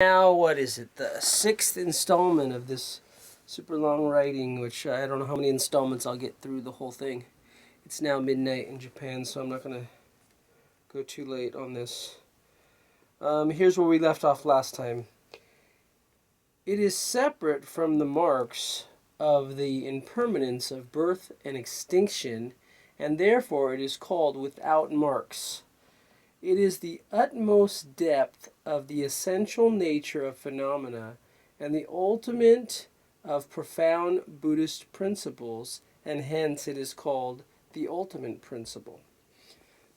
Now, what is it? The sixth installment of this super long writing, which I don't know how many installments I'll get through the whole thing. It's now midnight in Japan, so I'm not going to go too late on this. Here's where we left off last time. It is separate from the marks of the impermanence of birth and extinction, and therefore it is called without marks. It is the utmost depth of the essential nature of phenomena and the ultimate of profound Buddhist principles, and hence it is called the ultimate principle.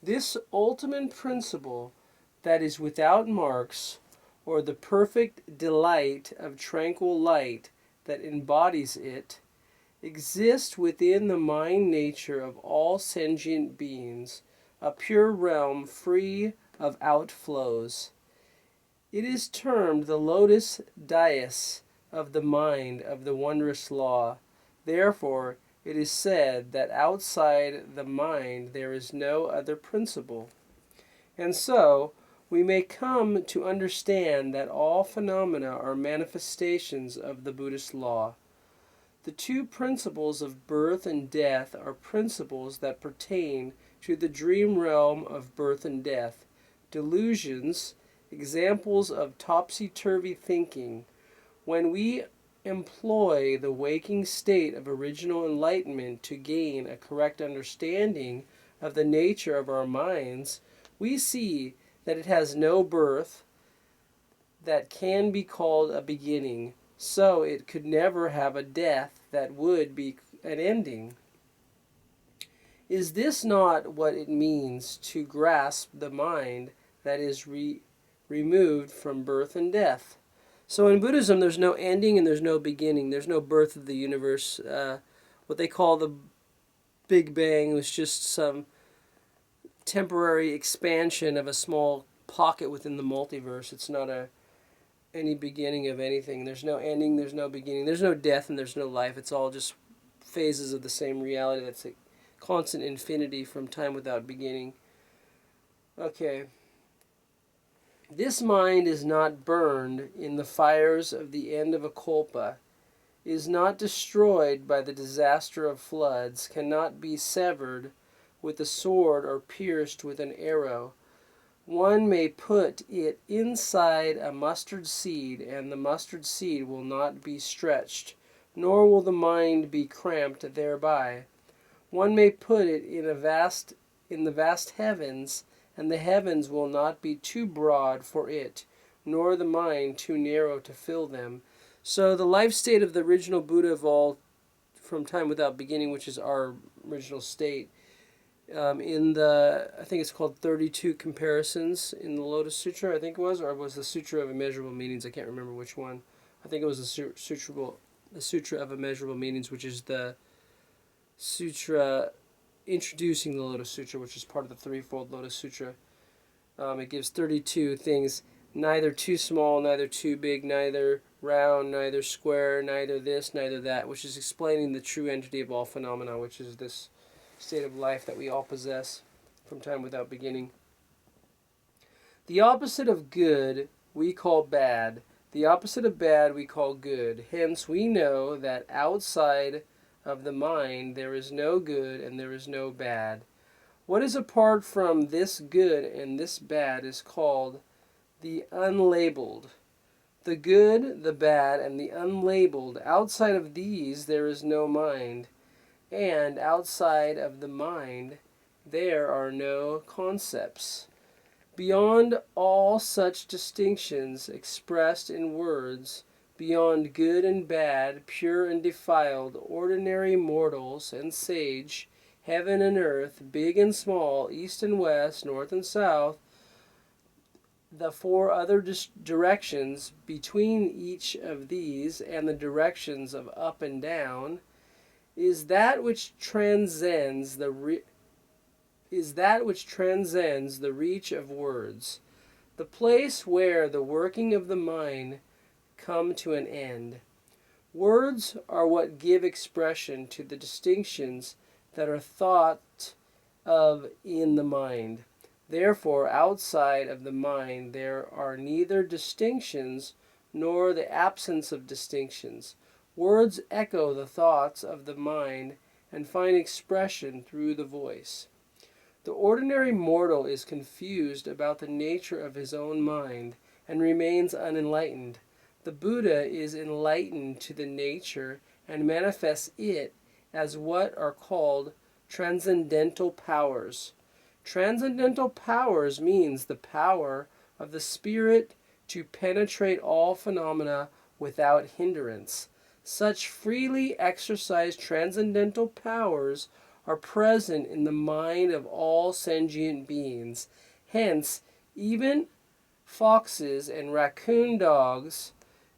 This ultimate principle that is without marks, or the perfect delight of tranquil light that embodies it, exists within the mind nature of all sentient beings, a pure realm free of outflows. It is termed the lotus dais of the mind of the wondrous law. Therefore, it is said that outside the mind there is no other principle. And so, we may come to understand that all phenomena are manifestations of the Buddhist law. The two principles of birth and death are principles that pertain to the dream realm of birth and death, delusions, examples of topsy-turvy thinking. When we employ the waking state of original enlightenment to gain a correct understanding of the nature of our minds, we see that it has no birth that can be called a beginning, so it could never have a death that would be an ending. Is this not what it means to grasp the mind that is removed from birth and death? So in Buddhism, there's no ending and there's no beginning. There's no birth of the universe. What they call the Big Bang was just some temporary expansion of a small pocket within the multiverse. It's not any beginning of anything. There's no ending, there's no beginning, there's no death, and there's no life. It's all just phases of the same reality that's a constant infinity from time without beginning. Okay. This mind is not burned in the fires of the end of a kalpa, is not destroyed by the disaster of floods, cannot be severed with a sword or pierced with an arrow. One may put it inside a mustard seed, and the mustard seed will not be stretched, nor will the mind be cramped thereby. One may put it in the vast heavens, and the heavens will not be too broad for it, nor the mind too narrow to fill them. So the life state of the original Buddha evolved from time without beginning, which is our original state. I think it's called 32 Comparisons in the Lotus Sutra, I think it was, or it was the Sutra of Immeasurable Meanings, I can't remember which one. I think it was the Sutra of Immeasurable Meanings, which is the sutra introducing the Lotus Sutra, which is part of the threefold Lotus Sutra. It gives 32 things, neither too small, neither too big, neither round, neither square, neither this, neither that, which is explaining the true entity of all phenomena, which is this state of life that we all possess from time without beginning. The opposite of good we call bad. The opposite of bad we call good. Hence we know that outside of the mind there is no good and there is no bad. What is apart from this good and this bad is called the unlabeled. The good, the bad, and the unlabeled, outside of these there is no mind, and outside of the mind there are no concepts. Beyond all such distinctions expressed in words, beyond good and bad, pure and defiled, ordinary mortals and sage, heaven and earth, big and small, east and west, north and south, the four other directions between each of these and the directions of up and down, is that which transcends the reach of words, the place where the working of the mind come to an end. Words are what give expression to the distinctions that are thought of in the mind. Therefore, outside of the mind there are neither distinctions nor the absence of distinctions. Words echo the thoughts of the mind and find expression through the voice. The ordinary mortal is confused about the nature of his own mind and remains unenlightened. The Buddha is enlightened to the nature and manifests it as what are called transcendental powers. Transcendental powers means the power of the spirit to penetrate all phenomena without hindrance. Such freely exercised transcendental powers are present in the mind of all sentient beings. Hence, even foxes and raccoon dogs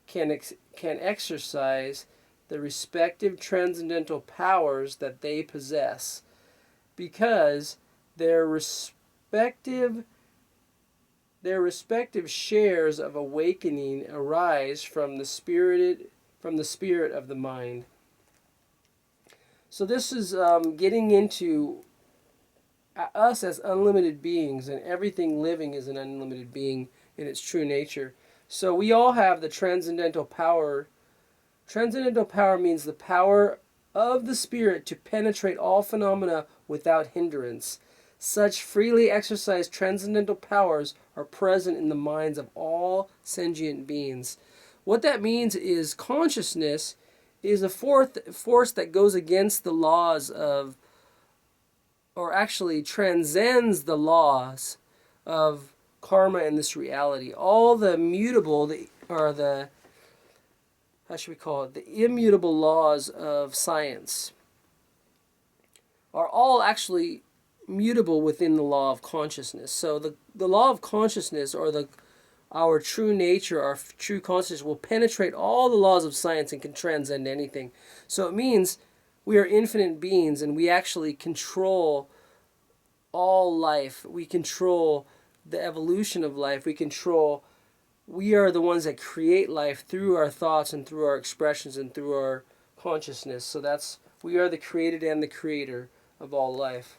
can exercise the respective transcendental powers that they possess, because their respective shares of awakening arise from the spirit of the mind. So this is getting into us as unlimited beings, and everything living is an unlimited being in its true nature. So we all have the transcendental power. Transcendental power means the power of the spirit to penetrate all phenomena without hindrance. Such freely exercised transcendental powers are present in the minds of all sentient beings. What that means is consciousness is a force that goes against the laws of, or actually transcends the laws of karma and this reality. All the mutable, how should we call it, the immutable laws of science are all actually mutable within the law of consciousness. So the law of consciousness, or our true nature, our true consciousness, will penetrate all the laws of science and can transcend anything. So it means we are infinite beings, and we actually control all life. We control the evolution of life. We are the ones that create life through our thoughts and through our expressions and through our consciousness. So we are the created and the creator of all life.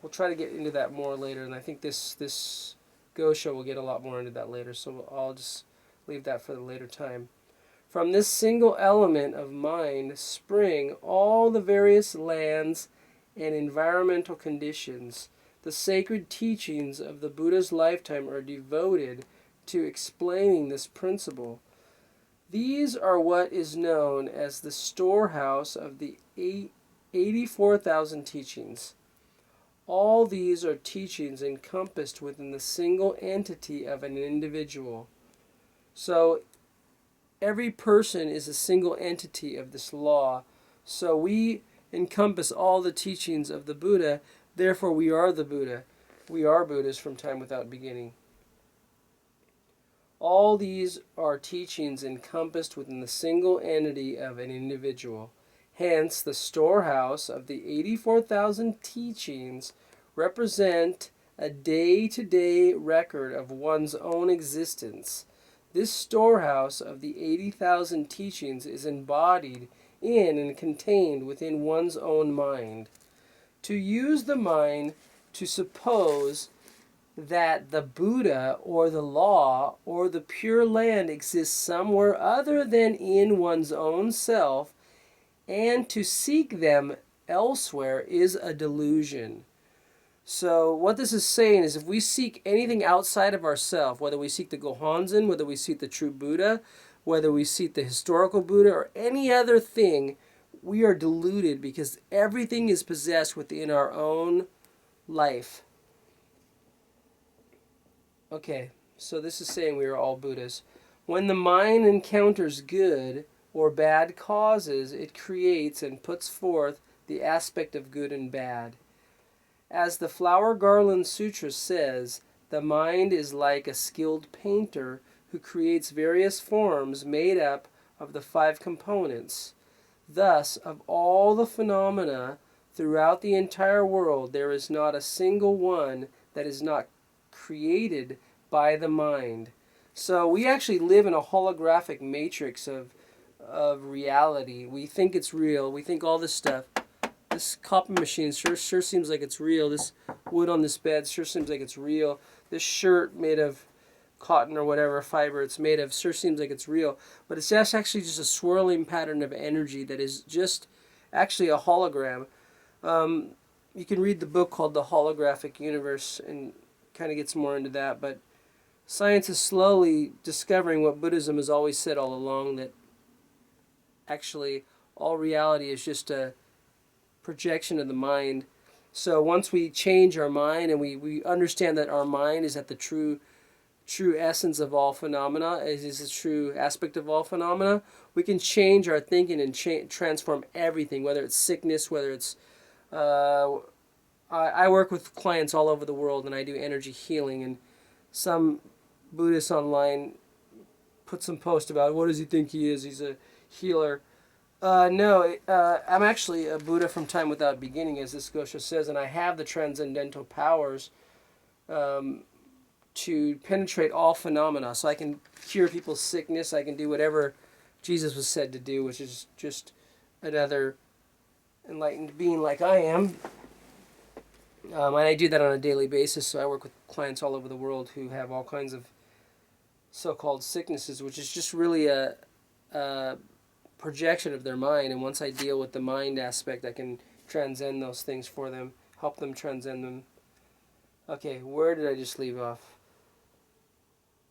We'll try to get into that more later, and I think this Go show will get a lot more into that later, so I'll just leave that for the later time. From this single element of mind spring all the various lands and environmental conditions. The sacred teachings of the Buddha's lifetime are devoted to explaining this principle. These are what is known as the storehouse of the 84,000 teachings. All these are teachings encompassed within the single entity of an individual. So every person is a single entity of this law. So we encompass all the teachings of the Buddha, therefore we are the Buddha. We are Buddhas from time without beginning. All these are teachings encompassed within the single entity of an individual. Hence, the storehouse of the 84,000 teachings represent a day-to-day record of one's own existence. This storehouse of the 80,000 teachings is embodied in and contained within one's own mind. To use the mind to suppose that the Buddha or the law or the Pure Land exists somewhere other than in one's own self, and to seek them elsewhere, is a delusion. So what this is saying is, if we seek anything outside of ourselves, whether we seek the Gohonzon, whether we seek the true Buddha, whether we seek the historical Buddha, or any other thing, we are deluded, because everything is possessed within our own life. Okay, so this is saying we are all Buddhas. When the mind encounters good or bad causes, it creates and puts forth the aspect of good and bad. As the Flower Garland Sutra says, the mind is like a skilled painter who creates various forms made up of the 5 components. Thus, of all the phenomena throughout the entire world, there is not a single one that is not created by the mind. So we actually live in a holographic matrix of reality. We think it's real. We think all this stuff. This copy machine sure seems like it's real. This wood on this bed sure seems like it's real. This shirt made of cotton or whatever fiber it's made of sure seems like it's real. But it's just actually just a swirling pattern of energy that is just actually a hologram. You can read the book called The Holographic Universe and kind of gets more into that. But science is slowly discovering what Buddhism has always said all along, that actually all reality is just a projection of the mind. So once we change our mind and we understand that our mind is at the true essence of all phenomena, is a true aspect of all phenomena, we can change our thinking and transform everything, whether it's sickness, whether it's... I work with clients all over the world and I do energy healing, and some Buddhist online put some post about what does he think he is? He's a healer. No, I'm actually a Buddha from time without beginning, as this Gosha says, and I have the transcendental powers to penetrate all phenomena. So I can cure people's sickness. I can do whatever Jesus was said to do, which is just another enlightened being like I am. And I do that on a daily basis. So I work with clients all over the world who have all kinds of so-called sicknesses, which is just really a projection of their mind. And once I deal with the mind aspect, I can transcend those things for them, help them transcend them. Okay, where did I just leave off?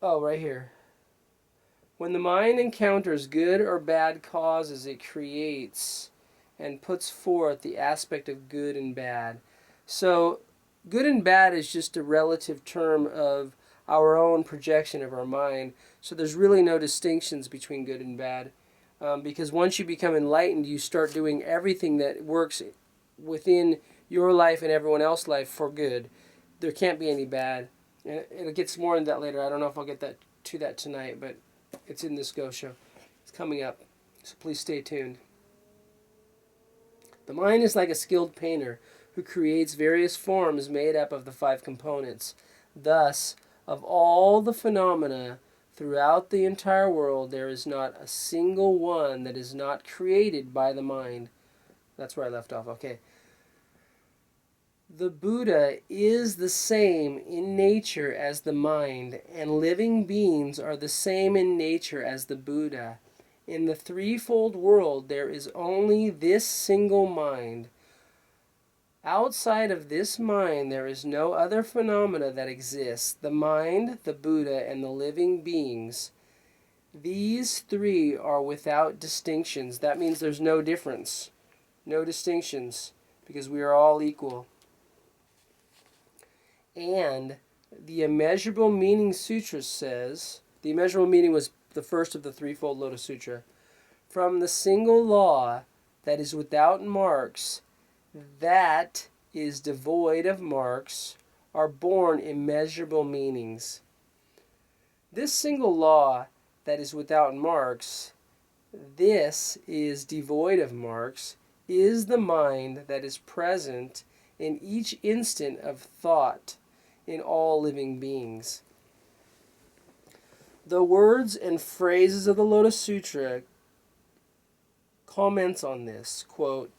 Oh, right here. When the mind encounters good or bad causes, it creates and puts forth the aspect of good and bad. So good and bad is just a relative term of our own projection of our mind. So there's really no distinctions between good and bad. Because once you become enlightened, you start doing everything that works within your life and everyone else's life for good. There can't be any bad. And it gets more into that later. I don't know if I'll get to that tonight, but it's in this Gosha. It's coming up, so please stay tuned. The mind is like a skilled painter who creates various forms made up of the 5 components. Thus, of all the phenomena throughout the entire world, there is not a single one that is not created by the mind. That's where I left off. Okay. The Buddha is the same in nature as the mind, and living beings are the same in nature as the Buddha. In the threefold world, there is only this single mind. Outside of this mind, there is no other phenomena that exists. The mind, the Buddha, and the living beings. These 3 are without distinctions. That means there's no difference, no distinctions, because we are all equal. And the Immeasurable Meaning Sutra says, the Immeasurable Meaning was the first of the threefold Lotus Sutra, from the single law that is without marks, that is devoid of marks, are born immeasurable meanings. This single law that is without marks, this is devoid of marks, is the mind that is present in each instant of thought in all living beings. The words and phrases of the Lotus Sutra comments on this, quote,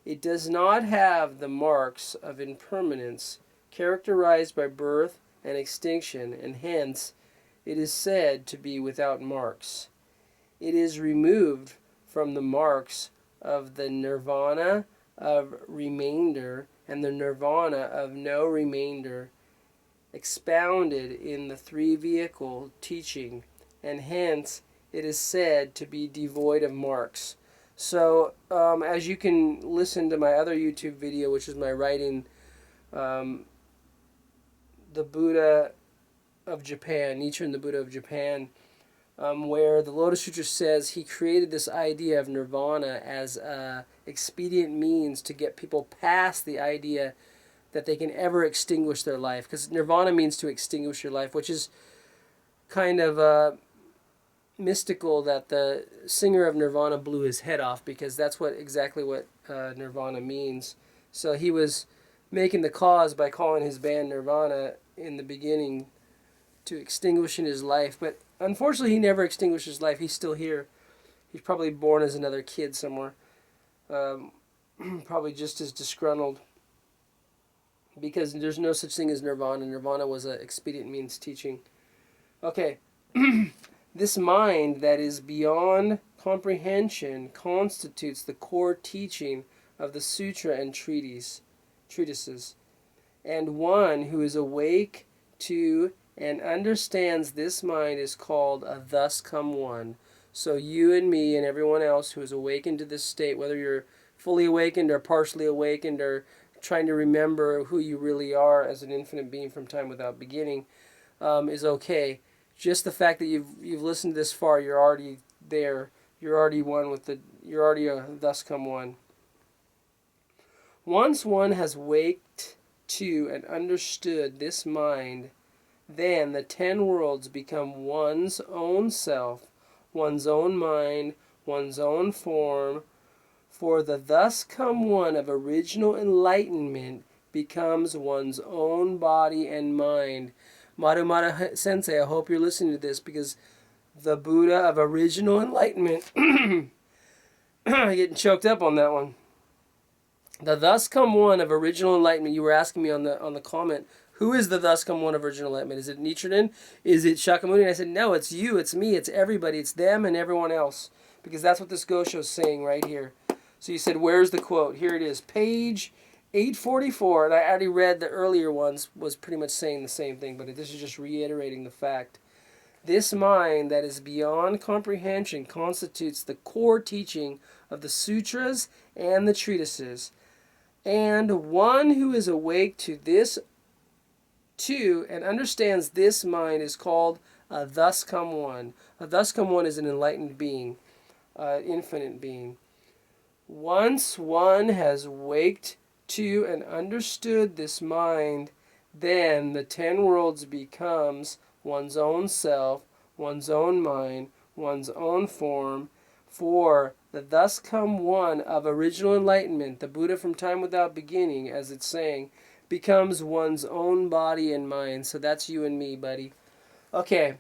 "It does not have the marks of impermanence characterized by birth and extinction, and hence it is said to be without marks. It is removed from the marks of the nirvana of remainder and the nirvana of no remainder, expounded in the 3 vehicle teaching, and hence it is said to be devoid of marks." So, as you can listen to my other YouTube video, which is my writing, the Buddha of Japan, Nichiren, the Buddha of Japan, where the Lotus Sutra says he created this idea of nirvana as an expedient means to get people past the idea that they can ever extinguish their life. Because nirvana means to extinguish your life, which is kind of mystical, that the singer of Nirvana blew his head off, because that's exactly what Nirvana means. So he was making the cause by calling his band Nirvana in the beginning to extinguishing his life. But unfortunately, he never extinguished his life. He's still here. He's probably born as another kid somewhere. probably just as disgruntled, because there's no such thing as nirvana. Nirvana was an expedient means teaching. Okay, this mind that is beyond comprehension constitutes the core teaching of the sutra and treatises. And one who is awake to and understands this mind is called a thus come one. So you and me and everyone else who is awakened to this state, whether you're fully awakened or partially awakened or trying to remember who you really are as an infinite being from time without beginning, is okay. Just the fact that you've listened this far, you're already there. You're already one with the. You're already a thus come one. Once one has waked to and understood this mind, then the 10 worlds become one's own self, one's own mind, one's own form. For the thus come one of original enlightenment becomes one's own body and mind. Madhumata Sensei, I hope you're listening to this, because the Buddha of original enlightenment, I'm getting choked up on that one. The thus come one of original enlightenment. You were asking me on the comment, who is the thus come one of original enlightenment? Is it Nichiren? Is it Shakyamuni? And I said, no, it's you, it's me, it's everybody, it's them and everyone else, because that's what this Gosho is saying right here. So you said, where's the quote? Here it is, page 844, and I already read the earlier ones, was pretty much saying the same thing, but this is just reiterating the fact. This mind that is beyond comprehension constitutes the core teaching of the sutras and the treatises. And one who is awake to this too and understands this mind is called a thus come one. A thus come one is an enlightened being, infinite being. Once one has waked to and understood this mind, then the 10 worlds becomes one's own self, one's own mind, one's own form. For the thus come one of original enlightenment, the Buddha from time without beginning, as it's saying, becomes one's own body and mind. So that's you and me, buddy. Okay.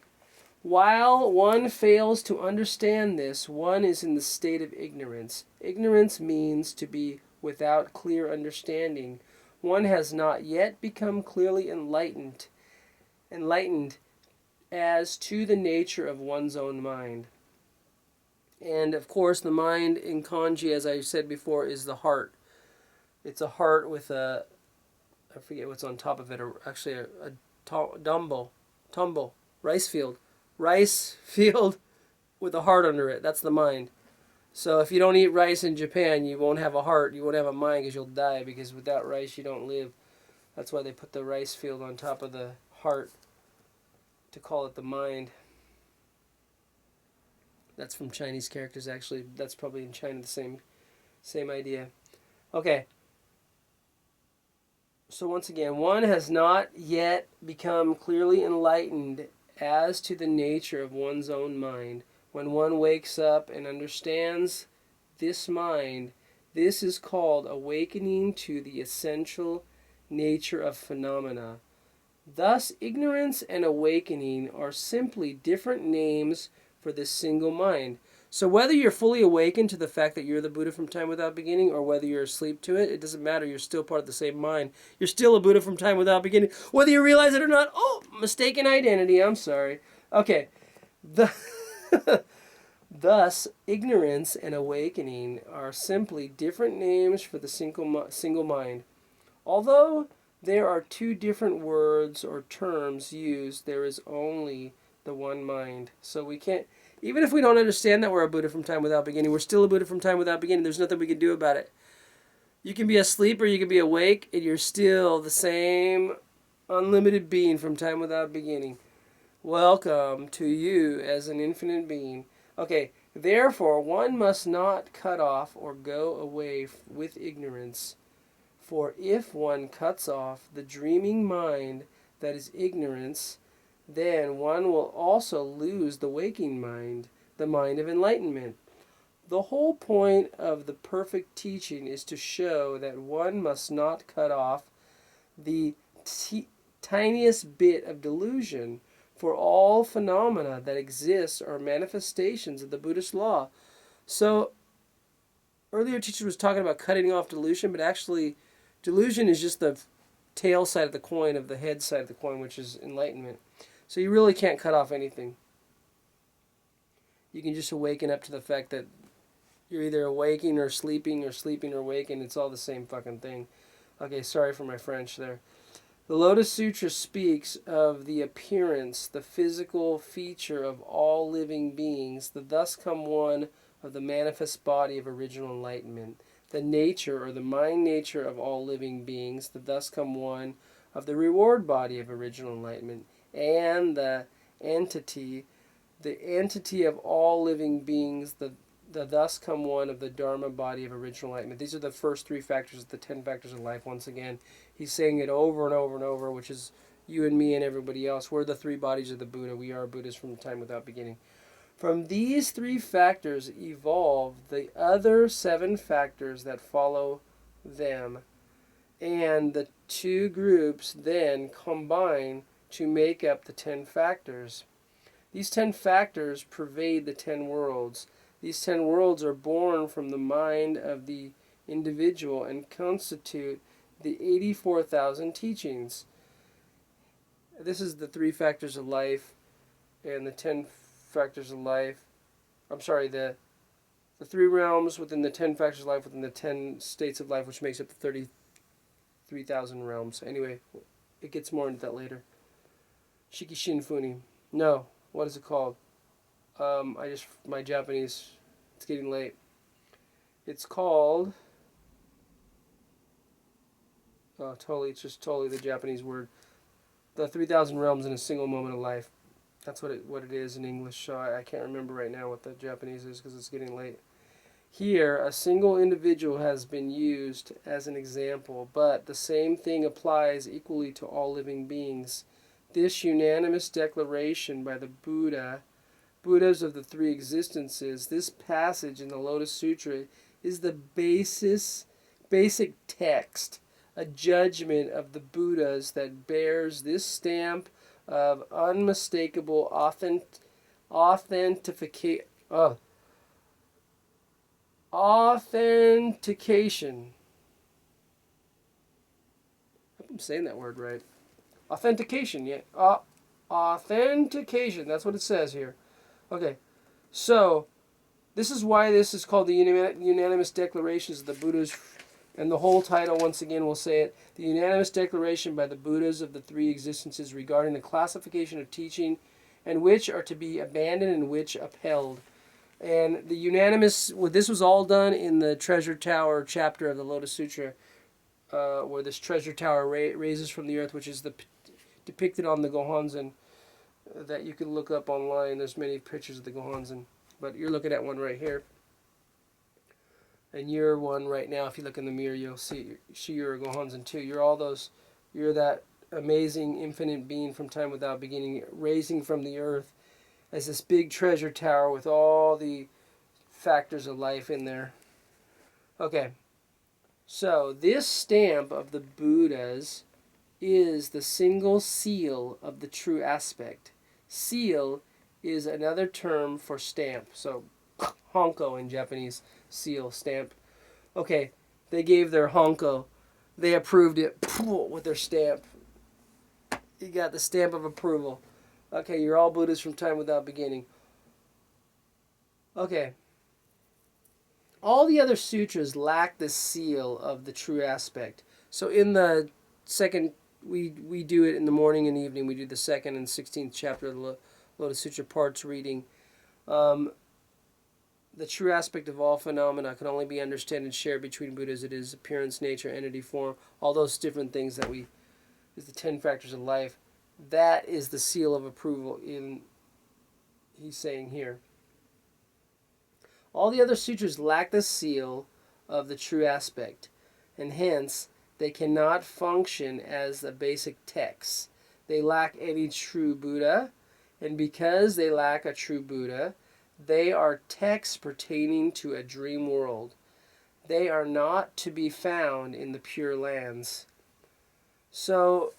While one fails to understand this, one is in the state of ignorance. Ignorance means to be without clear understanding. One has not yet become clearly enlightened as to the nature of one's own mind. And of course, the mind in kanji, as I said before, is the heart. It's a heart with a, I forget what's on top of it, actually a tumble, rice field with a heart under it. That's the mind. So if you don't eat rice in Japan, you won't have a heart, you won't have a mind, because you'll die, because without rice you don't live. That's why they put the rice field on top of the heart, to call it the mind. That's from Chinese characters, actually. That's probably in China the same idea. Okay. So once again, one has not yet become clearly enlightened as to the nature of one's own mind. When one wakes up and understands this mind, this is called awakening to the essential nature of phenomena. Thus, ignorance and awakening are simply different names for this single mind. So whether you're fully awakened to the fact that you're the Buddha from time without beginning, or whether you're asleep to it, it doesn't matter. You're still part of the same mind. You're still a Buddha from time without beginning, whether you realize it or not. Oh, mistaken identity. I'm sorry. Okay. Thus, ignorance and awakening are simply different names for the single mind. Although there are two different words or terms used, there is only the one mind. So we can't, even if we don't understand that we're a Buddha from time without beginning, we're still a Buddha from time without beginning. There's nothing we can do about it. You can be asleep or you can be awake, and you're still the same unlimited being from time without beginning. Welcome to you as an infinite being. Okay, therefore one must not cut off or go away with ignorance. For if one cuts off the dreaming mind that is ignorance, then one will also lose the waking mind, the mind of enlightenment. The whole point of the perfect teaching is to show that one must not cut off the tiniest bit of delusion, for all phenomena that exist are manifestations of the Buddhist law. So earlier teacher was talking about cutting off delusion, but actually delusion is just the tail side of the coin of the head side of the coin, which is enlightenment. So you really can't cut off anything. You can just awaken up to the fact that you're either awaking or sleeping or waking. It's all the same fucking thing. Okay, sorry for my French there. The Lotus Sutra speaks of the appearance, the physical feature of all living beings, the thus come one of the manifest body of original enlightenment, the nature or the mind nature of all living beings, the thus come one of the reward body of original enlightenment, and entity, the entity of all living beings, the thus come one of the Dharma body of original enlightenment. These are the first three factors of the 10 factors of life. Once again, he's saying it over and over and over, which is you and me and everybody else. We're the three bodies of the Buddha. We are Buddhas from time without beginning. From these three factors evolve the other 7 factors that follow them, and the 2 groups then combine to make up the 10 factors. These 10 factors pervade the 10 worlds. These 10 worlds are born from the mind of the individual and constitute the 84,000 teachings. This is the 3 factors of life and the 10 factors of life. I'm sorry, the 3 realms within the 10 factors of life, within the 10 states of life, which makes up the 33,000 realms. Anyway, it gets more into that later. Shikishin Funi. No, what is it called? My Japanese, it's getting late. It's called, it's just totally the Japanese word. The 3,000 realms in a single moment of life. That's what it is in English. So I can't remember right now what the Japanese is because it's getting late. Here, a single individual has been used as an example, but the same thing applies equally to all living beings. This unanimous declaration by the Buddhas of the 3 existences, this passage in the Lotus Sutra is the basic text, a judgment of the Buddhas that bears this stamp of unmistakable authentication. I hope I'm saying that word right. Authentication, yeah. Authentication, that's what it says here. Okay, so this is why this is called the unanimous declarations of the Buddhas, and the whole title, once again, will say it, the unanimous declaration by the Buddhas of the 3 existences regarding the classification of teaching and which are to be abandoned and which upheld. And the unanimous, this was all done in the Treasure Tower chapter of the Lotus Sutra, where this treasure tower raises from the earth, which is depicted on the Gohonzon, that you can look up online. There's many pictures of the Gohonzon, but you're looking at one right here. And you're one right now. If you look in the mirror, you'll see you're a Gohonzon too. You're that amazing infinite being from time without beginning, raising from the earth as this big treasure tower with all the factors of life in there. Okay, so this stamp of the Buddhas is the single seal of the true aspect. Seal is another term for stamp. So, honko in Japanese, seal, stamp. Okay, they gave their honko. They approved it with their stamp. You got the stamp of approval. Okay, you're all Buddhists from time without beginning. Okay. All the other sutras lack the seal of the true aspect. So in the second, we do it in the morning and evening. We do the 2nd and 16th chapter of the Lotus Sutra parts reading. The true aspect of all phenomena can only be understood and shared between Buddhas. It is appearance, nature, entity, form, all those different things that is the 10 factors of life. That is the seal of approval he's saying here. All the other sutras lack the seal of the true aspect, and hence they cannot function as the basic texts. They lack any true Buddha, and because they lack a true Buddha, they are texts pertaining to a dream world. They are not to be found in the Pure Lands. So,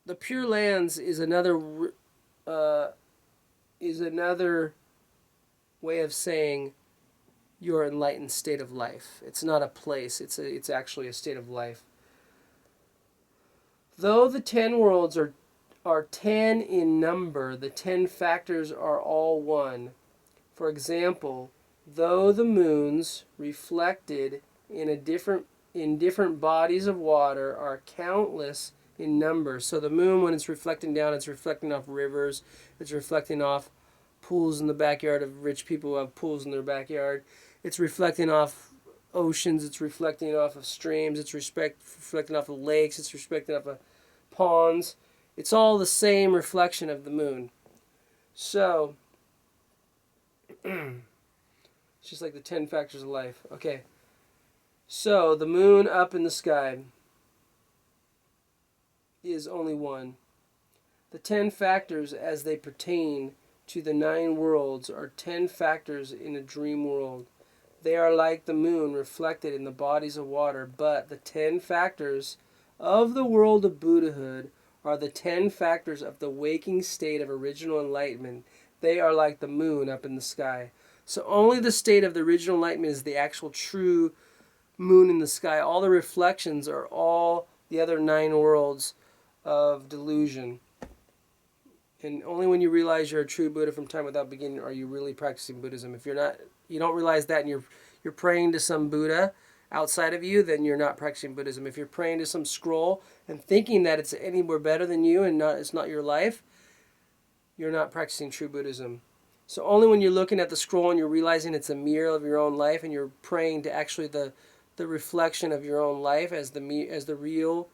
the Pure Lands is another way of saying your enlightened state of life. It's not a place, it's actually a state of life. Though the 10 worlds are 10 in number, the 10 factors are all one. For example, though the moons reflected in different bodies of water are countless in number. So the moon, when it's reflecting down, it's reflecting off rivers, it's reflecting off pools in the backyard of rich people who have pools in their backyard. It's reflecting off oceans, it's reflecting off of streams, it's reflecting off of lakes, it's reflecting off of ponds. It's all the same reflection of the moon. So, it's just like the 10 factors of life. Okay. So, the moon up in the sky is only one. The 10 factors as they pertain to the 9 worlds are 10 factors in a dream world. They are like the moon reflected in the bodies of water, but the 10 factors of the world of Buddhahood are the 10 factors of the waking state of original enlightenment. They are like the moon up in the sky. So only the state of the original enlightenment is the actual true moon in the sky. All the reflections are all the other 9 worlds of delusion. And only when you realize you're a true Buddha from time without beginning are you really practicing Buddhism. If you're not, you don't realize that, and you're praying to some Buddha outside of you, then you're not practicing Buddhism. If you're praying to some scroll and thinking that it's anywhere better than you and it's not your life, you're not practicing true Buddhism. So only when you're looking at the scroll and you're realizing it's a mirror of your own life, and you're praying to actually the reflection of your own life as the real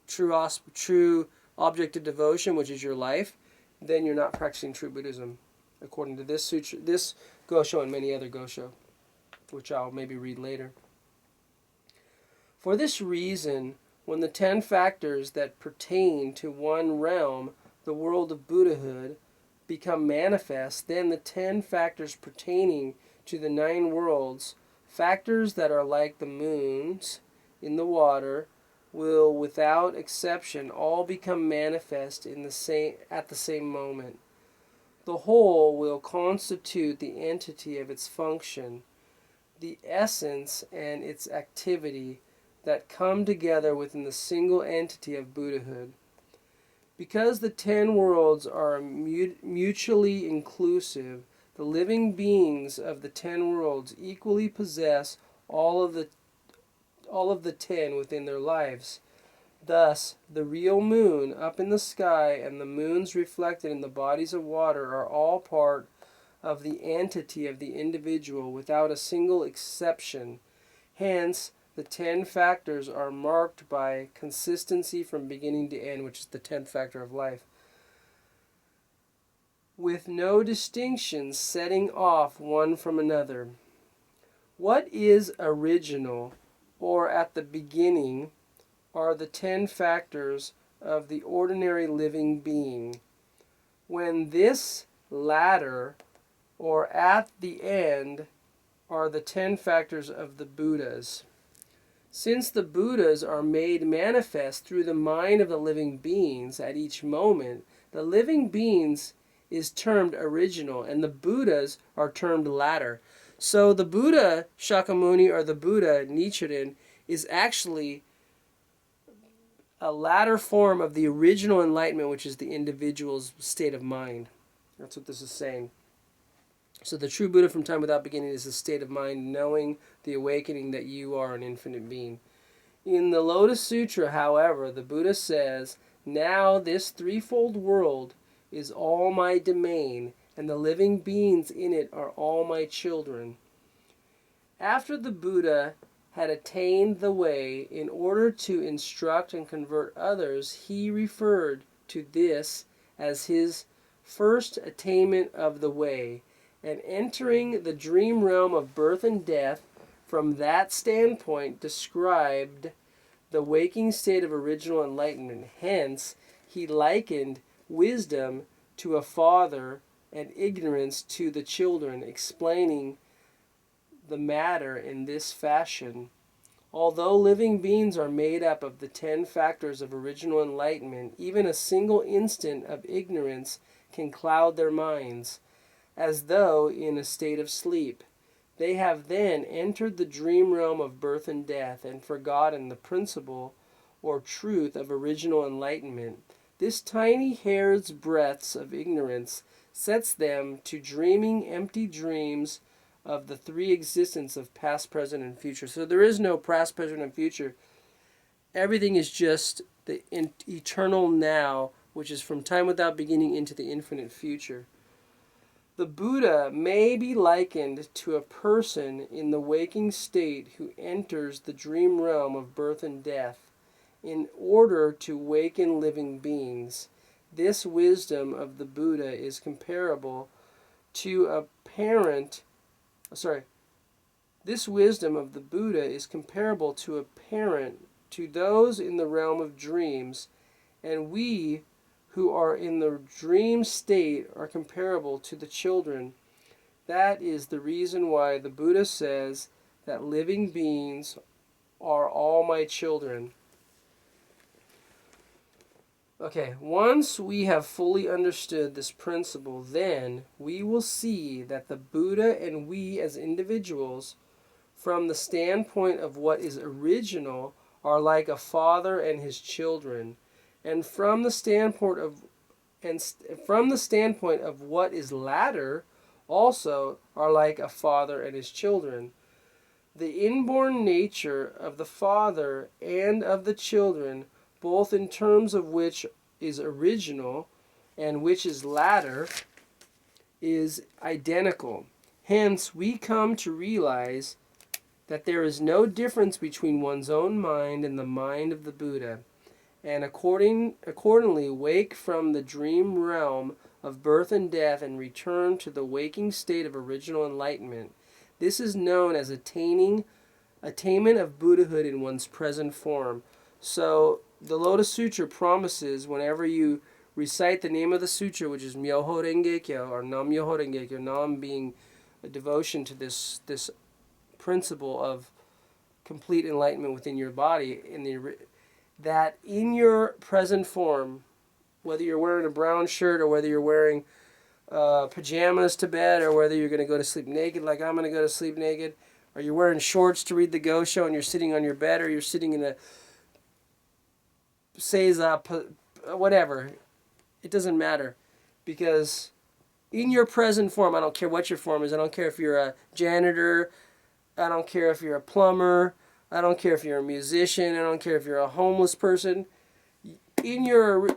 true object of devotion, which is your life, then you're not practicing true Buddhism, according to this sutra, this Gosho and many other Gosho, which I'll maybe read later. For this reason, when the 10 factors that pertain to one realm, the world of Buddhahood, become manifest, then the 10 factors pertaining to the 9 worlds, factors that are like the moons in the water, will without exception all become manifest at the same moment. The whole will constitute the entity of its function, the essence and its activity that come together within the single entity of Buddhahood. Because the 10 worlds are mutually inclusive, the living beings of the 10 worlds equally possess all of the 10 within their lives. Thus, the real moon up in the sky and the moons reflected in the bodies of water are all part of the entity of the individual without a single exception. Hence, the 10 factors are marked by consistency from beginning to end, which is the 10th factor of life, with no distinctions setting off one from another. What is original, or at the beginning, are the 10 factors of the ordinary living being. When this latter, or at the end, are the 10 factors of the Buddhas. Since the Buddhas are made manifest through the mind of the living beings at each moment, the living beings is termed original, and the Buddhas are termed latter. So the Buddha Shakyamuni, or the Buddha Nichiren, is actually a latter form of the original enlightenment, which is the individual's state of mind. That's what this is saying. So the true Buddha from time without beginning is a state of mind, knowing the awakening that you are an infinite being. In the Lotus Sutra, however, the Buddha says, "Now this threefold world is all my domain, and the living beings in it are all my children." After the Buddha had attained the way, in order to instruct and convert others, he referred to this as his first attainment of the way, and entering the dream realm of birth and death, from that standpoint described the waking state of original enlightenment. Hence, he likened wisdom to a father and ignorance to the children, explaining the matter in this fashion. Although living beings are made up of the 10 factors of original enlightenment, even a single instant of ignorance can cloud their minds, as though in a state of sleep. They have then entered the dream realm of birth and death and forgotten the principle or truth of original enlightenment. This tiny hair's breadths of ignorance sets them to dreaming empty dreams of the three existence of past, present, and future. So there is no past, present, and future. Everything is just the eternal now, which is from time without beginning into the infinite future. The Buddha may be likened to a person in the waking state who enters the dream realm of birth and death in order to waken living beings. This wisdom of the Buddha is comparable to a parent. This wisdom of the Buddha is comparable to a parent to those in the realm of dreams, and we who are in the dream state are comparable to the children. That is the reason why the Buddha says that living beings are all my children. Okay, once we have fully understood this principle, then we will see that the Buddha and we as individuals, from the standpoint of what is original, are like a father and his children. And from the standpoint of what is latter, also are like a father and his children. The inborn nature of the father and of the children, both in terms of which is original and which is latter, is identical. Hence, we come to realize that there is no difference between one's own mind and the mind of the Buddha, and accordingly wake from the dream realm of birth and death and return to the waking state of original enlightenment. This is known as attainment of Buddhahood in one's present form. So the Lotus Sutra promises, whenever you recite the name of the sutra, which is Myoho Renge Kyo, or Nam Myoho Renge Kyo, Nam being a devotion to this principle of complete enlightenment within your body, that in your present form, whether you're wearing a brown shirt or whether you're wearing pajamas to bed, or whether you're going to go to sleep naked like I'm going to go to sleep naked, or you're wearing shorts to read the Gosho and you're sitting on your bed, or you're sitting in a seiza, whatever, it doesn't matter, because in your present form, I don't care what your form is, I don't care if you're a janitor, I don't care if you're a plumber, I don't care if you're a musician, I don't care if you're a homeless person. In your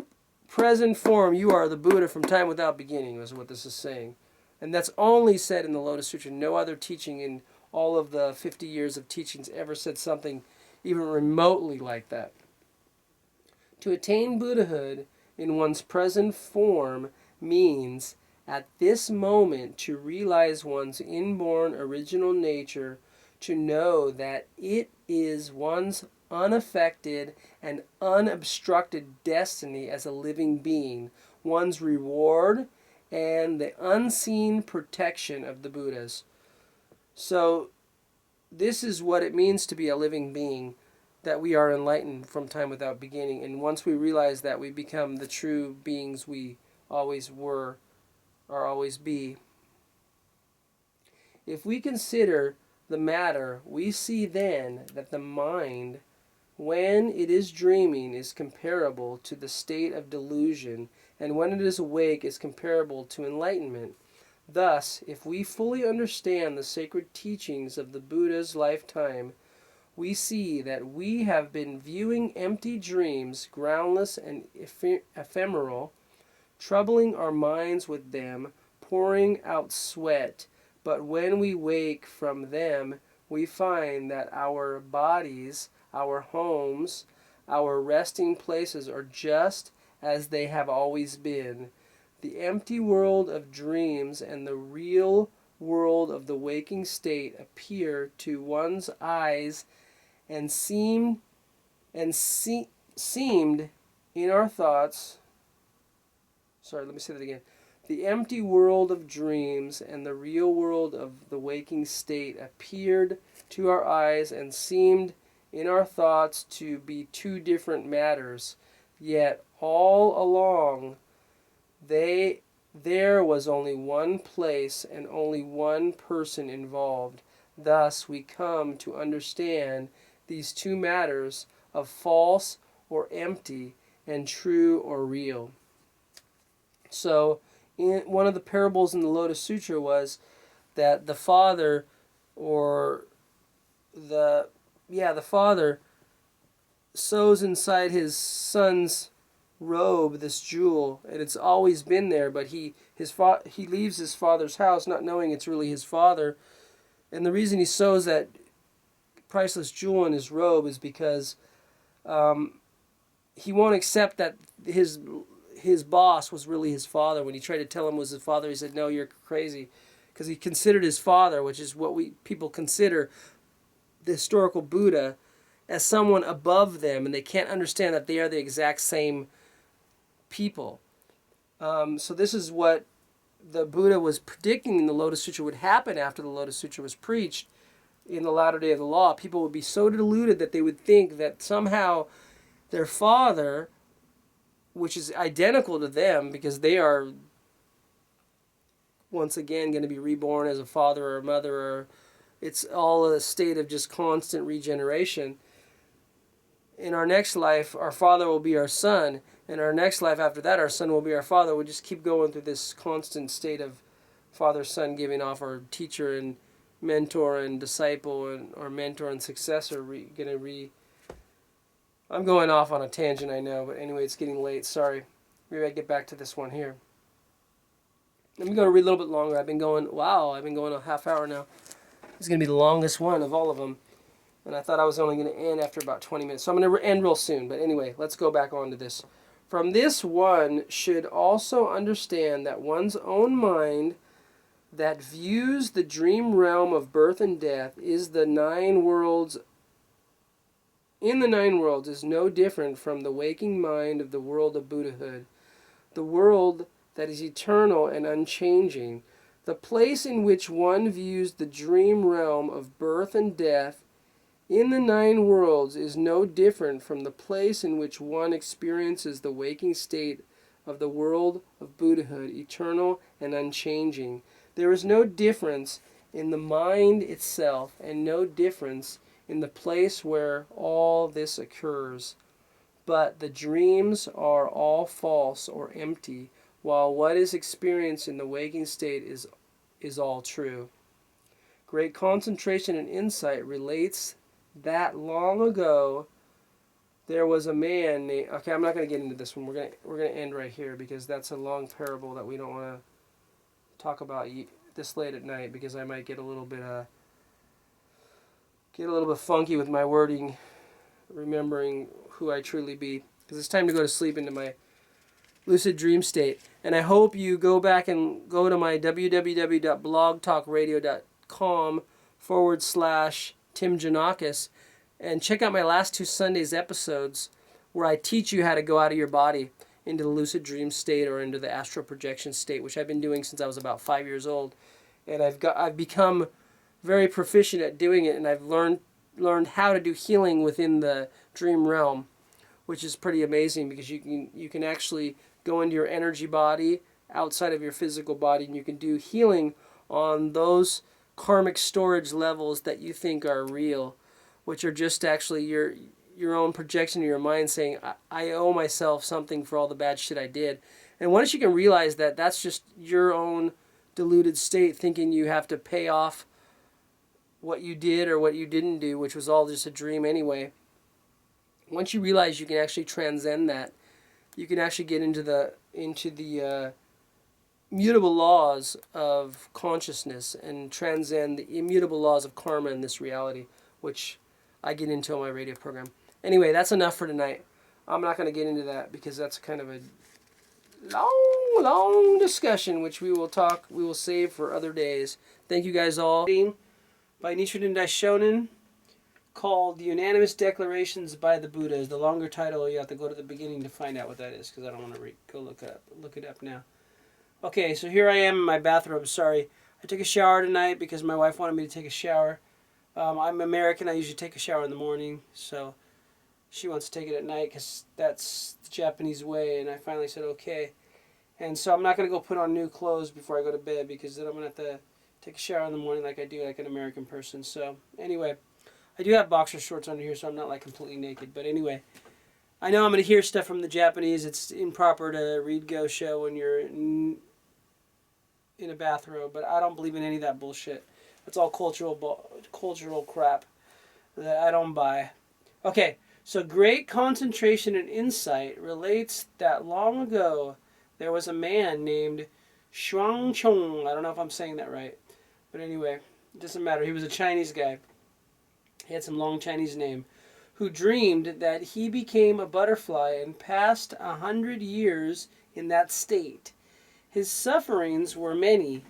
present form, you are the Buddha from time without beginning, is what this is saying. And that's only said in the Lotus Sutra. No other teaching in all of the 50 years of teachings ever said something even remotely like that. To attain Buddhahood in one's present form means, at this moment, to realize one's inborn original nature, to know that it is one's unaffected and unobstructed destiny as a living being, one's reward, and the unseen protection of the Buddhas. So this is what it means to be a living being, that we are enlightened from time without beginning. And once we realize that, we become the true beings we always were or always be. If we consider the matter, we see then that the mind, when it is dreaming, is comparable to the state of delusion, and when it is awake is comparable to enlightenment. Thus, if we fully understand the sacred teachings of the Buddha's lifetime, we see that we have been viewing empty dreams, groundless and ephemeral, troubling our minds with them, pouring out sweat. But when we wake from them, we find that our bodies, our homes, our resting places are just as they have always been. The empty world of dreams and the real world of the waking state appear to one's eyes and seemed in our thoughts. The empty world of dreams and the real world of the waking state appeared to our eyes and seemed in our thoughts to be two different matters. Yet all along there was only one place and only one person involved. Thus we come to understand these two matters of false or empty and true or real. So in one of the parables in the Lotus Sutra was that the father or the father sews inside his son's robe this jewel, and it's always been there, but he leaves his father's house not knowing it's really his father. And the reason he sews that priceless jewel in his robe is because he won't accept that his boss was really his father. When he tried to tell him it was his father, he said, "No, you're crazy," because he considered his father, which is what people consider the historical Buddha, as someone above them, and they can't understand that they are the exact same people. So this is what the Buddha was predicting in the Lotus Sutra would happen after the Lotus Sutra was preached in the latter day of the law. People would be so deluded that they would think that somehow their father, which is identical to them because they are once again going to be reborn as a father or a mother, or it's all a state of just constant regeneration. In our next life, our father will be our son. In our next life after that, our son will be our father. We'll just keep going through this constant state of father-son giving off our teacher and mentor and disciple, and our mentor and successor I'm going off on a tangent, I know, but anyway, it's getting late. Sorry. Maybe I get back to this one here. I'm going to read a little bit longer. I've been going a half hour now. This is going to be the longest one of all of them. And I thought I was only going to end after about 20 minutes. So I'm going to end real soon. But anyway, let's go back on to this. From this, one should also understand that one's own mind that views the dream realm of birth and death in the 9 worlds is no different from the waking mind of the world of Buddhahood, the world that is eternal and unchanging. The place in which one views the dream realm of birth and death in the 9 worlds is no different from the place in which one experiences the waking state of the world of Buddhahood, eternal and unchanging. There is no difference in the mind itself, and no difference in the place where all this occurs. But the dreams are all false or empty, while what is experienced in the waking state is all true. Great concentration and insight relates that long ago there was a man named... Okay, I'm not going to get into this one. We're going to end right here because that's a long parable that we don't want to talk about this late at night, because I might get a little bit funky with my wording, remembering who I truly be, because it's time to go to sleep into my lucid dream state. And I hope you go back and go to my www.blogtalkradio.com/Tim Janakis and check out my last 2 Sundays episodes where I teach you how to go out of your body into the lucid dream state or into the astral projection state, which I've been doing since I was about 5 years old. And I've become very proficient at doing it, and I've learned how to do healing within the dream realm, which is pretty amazing because you can actually go into your energy body outside of your physical body, and you can do healing on those karmic storage levels that you think are real, which are just actually your own projection in your mind saying, I owe myself something for all the bad shit I did. And once you can realize that that's just your own deluded state, thinking you have to pay off what you did or what you didn't do, which was all just a dream anyway. Once you realize you can actually transcend that, you can actually get into the immutable laws of consciousness and transcend the immutable laws of karma in this reality, which I get into on my radio program. Anyway, that's enough for tonight. I'm not going to get into that because that's kind of a long discussion, which we will save for other days. Thank you guys all. By Nichiren Daishonin, called The Unanimous Declarations by the Buddha. Is the longer title. You have to go to the beginning to find out what that is, because I don't want to go look it up now. Okay, so here I am in my bathrobe. Sorry, I took a shower tonight because my wife wanted me to take a shower. I'm American. I usually take a shower in the morning, so she wants to take it at night because that's the Japanese way, and I finally said okay. And so I'm not going to go put on new clothes before I go to bed, because then I'm going to have to take a shower in the morning like I do, like an American person. So anyway, I do have boxer shorts under here, so I'm not like completely naked. But anyway, I know I'm going to hear stuff from the Japanese. It's improper to read Gosho when you're in a bathrobe, but I don't believe in any of that bullshit. That's all cultural crap that I don't buy. Okay, so great concentration and insight relates that long ago there was a man named Shuang Chong. I don't know if I'm saying that right. But anyway, it doesn't matter. He was a Chinese guy. He had some long Chinese name. Who dreamed that he became a butterfly and passed 100 years in that state. His sufferings were many,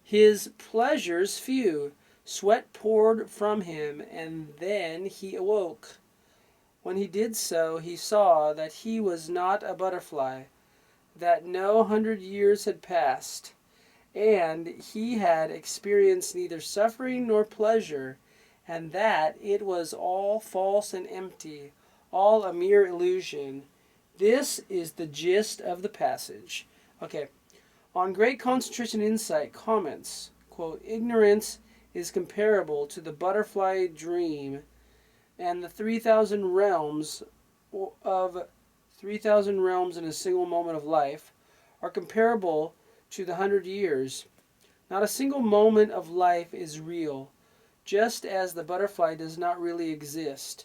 his pleasures few. Sweat poured from him, and then he awoke. When he did so, he saw that he was not a butterfly, that no 100 years had passed, and he had experienced neither suffering nor pleasure, and that it was all false and empty, all a mere illusion. This is the gist of the passage. Okay. On great concentration insight comments, quote, ignorance is comparable to the butterfly dream, and the 3,000 realms of 3,000 realms in a single moment of life are comparable to the 100 years. Not a single moment of life is real, just as the butterfly does not really exist.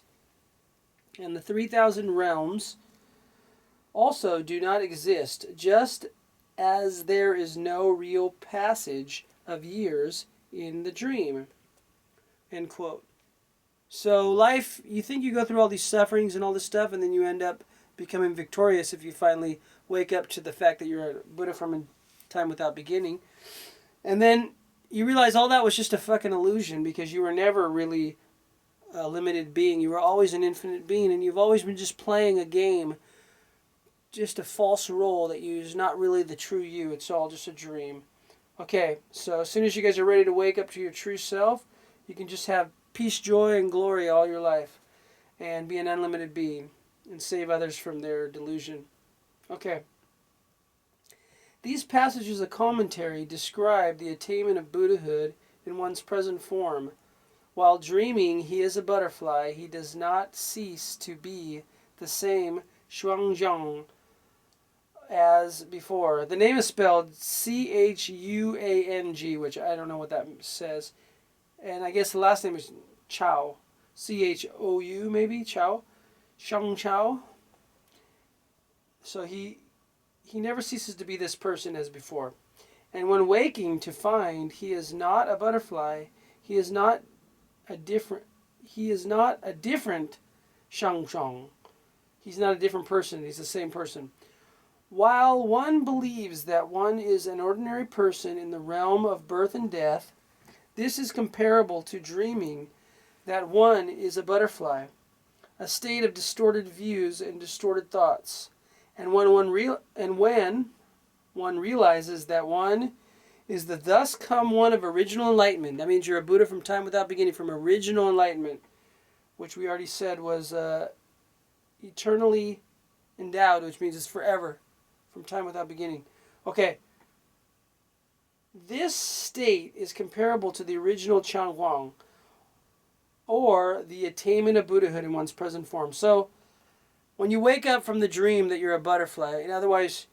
And the 3,000 realms also do not exist, just as there is no real passage of years in the dream. End quote. So life, you think you go through all these sufferings and all this stuff, and then you end up becoming victorious if you finally wake up to the fact that you're a Buddha from a time without beginning. And then you realize all that was just a fucking illusion, because you were never really a limited being. You were always an infinite being, and you've always been just playing a game, just a false role that is not really the true you. It's all just a dream. Okay, so as soon as you guys are ready to wake up to your true self, you can just have peace, joy, and glory all your life, and be an unlimited being, and save others from their delusion. Okay. These passages of commentary describe the attainment of Buddhahood in one's present form. While dreaming he is a butterfly, he does not cease to be the same Shuangjiang as before. The name is spelled Chuang, which I don't know what that says. And I guess the last name is Chao. Chou, maybe? Chao? Shang Chao. So he never ceases to be this person as before. And when waking to find he is not a butterfly, he is not a different Shang Chang. He's not a different person, he's the same person. While one believes that one is an ordinary person in the realm of birth and death, this is comparable to dreaming that one is a butterfly, a state of distorted views and distorted thoughts. And when one realizes that one is the thus come one of original enlightenment, that means you're a Buddha from time without beginning, from original enlightenment, which we already said was eternally endowed, which means it's forever, from time without beginning. Okay. This state is comparable to the original Changhuang, or the attainment of Buddhahood in one's present form. So, when you wake up from the dream that you're a butterfly, and otherwise,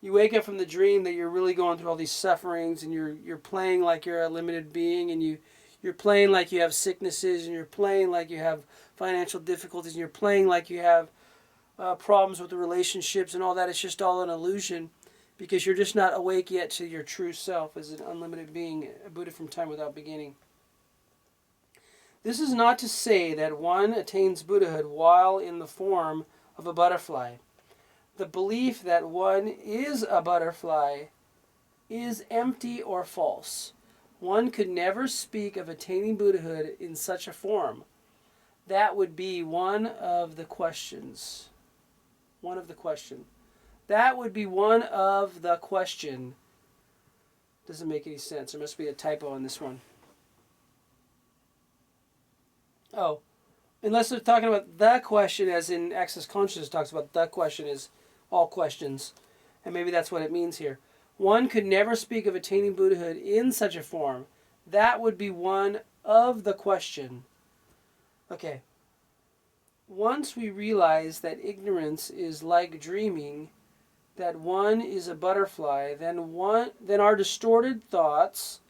you wake up from the dream that you're really going through all these sufferings, and you're playing like you're a limited being, and you're playing like you have sicknesses, and you're playing like you have financial difficulties, and you're playing like you have problems with the relationships and all that. It's just all an illusion, because you're just not awake yet to your true self as an unlimited being, a Buddha from time without beginning. This is not to say that one attains Buddhahood while in the form of a butterfly. The belief that one is a butterfly is empty or false. One could never speak of attaining Buddhahood in such a form. That would be one of the questions. That would be one of the question. Doesn't make any sense. There must be a typo on this one. Oh, unless they're talking about the question as in Access Consciousness talks about the question is all questions. And maybe that's what it means here. One could never speak of attaining Buddhahood in such a form. That would be one of the question. Okay. Once we realize that ignorance is like dreaming, that one is a butterfly, then our distorted thoughts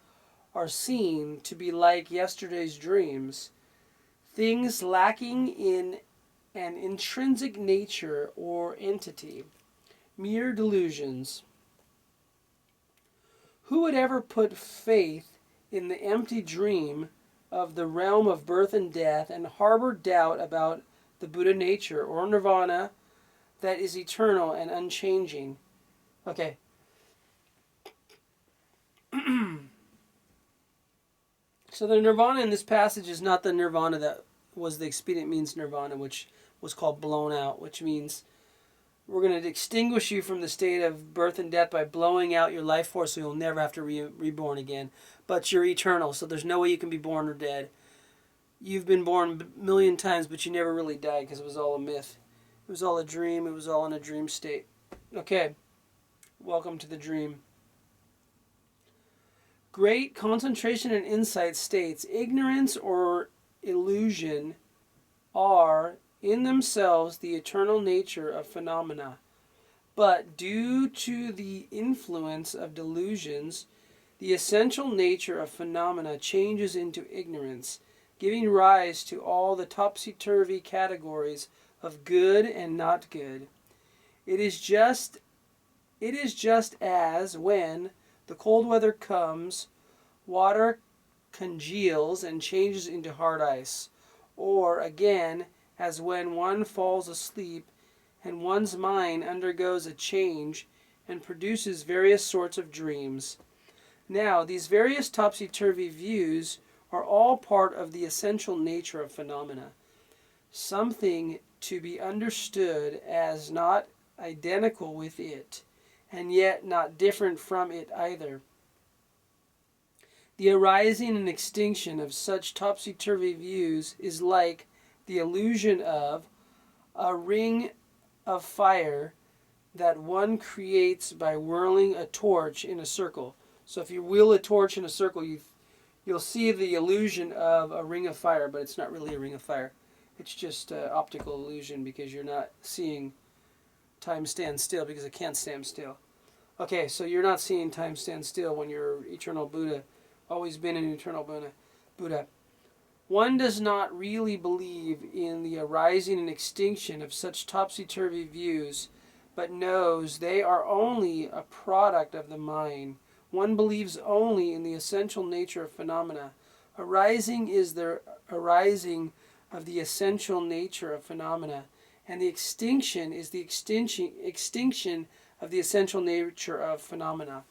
are seen to be like yesterday's dreams, things lacking in an intrinsic nature or entity, mere delusions. Who would ever put faith in the empty dream of the realm of birth and death and harbor doubt about the Buddha nature or nirvana that is eternal and unchanging? Okay. So the nirvana in this passage is not the nirvana that was the expedient means nirvana, which was called blown out, which means we're going to extinguish you from the state of birth and death by blowing out your life force so you'll never have to reborn again. But you're eternal, so there's no way you can be born or dead. You've been born a million times, but you never really died because it was all a myth. It was all a dream. It was all in a dream state. Okay. Welcome to the dream. Great concentration and insight states ignorance or illusion are in themselves the eternal nature of phenomena, but due to the influence of delusions, the essential nature of phenomena changes into ignorance, giving rise to all the topsy-turvy categories of good and not good. It is just as when the cold weather comes, water congeals and changes into hard ice, or again, as when one falls asleep and one's mind undergoes a change and produces various sorts of dreams. Now, these various topsy-turvy views are all part of the essential nature of phenomena, something to be understood as not identical with it, and yet not different from it either. The arising and extinction of such topsy-turvy views is like the illusion of a ring of fire that one creates by whirling a torch in a circle. So if you wheel a torch in a circle, you'll see the illusion of a ring of fire, but it's not really a ring of fire. It's just optical illusion because you're not seeing time stand still because it can't stand still. Okay, so you're not seeing time stand still when you're eternal Buddha, always been an eternal Buddha. One does not really believe in the arising and extinction of such topsy-turvy views, but knows they are only a product of the mind. One believes only in the essential nature of phenomena. Arising is the arising of the essential nature of phenomena, and the extinction is the extinction of the essential nature of phenomena.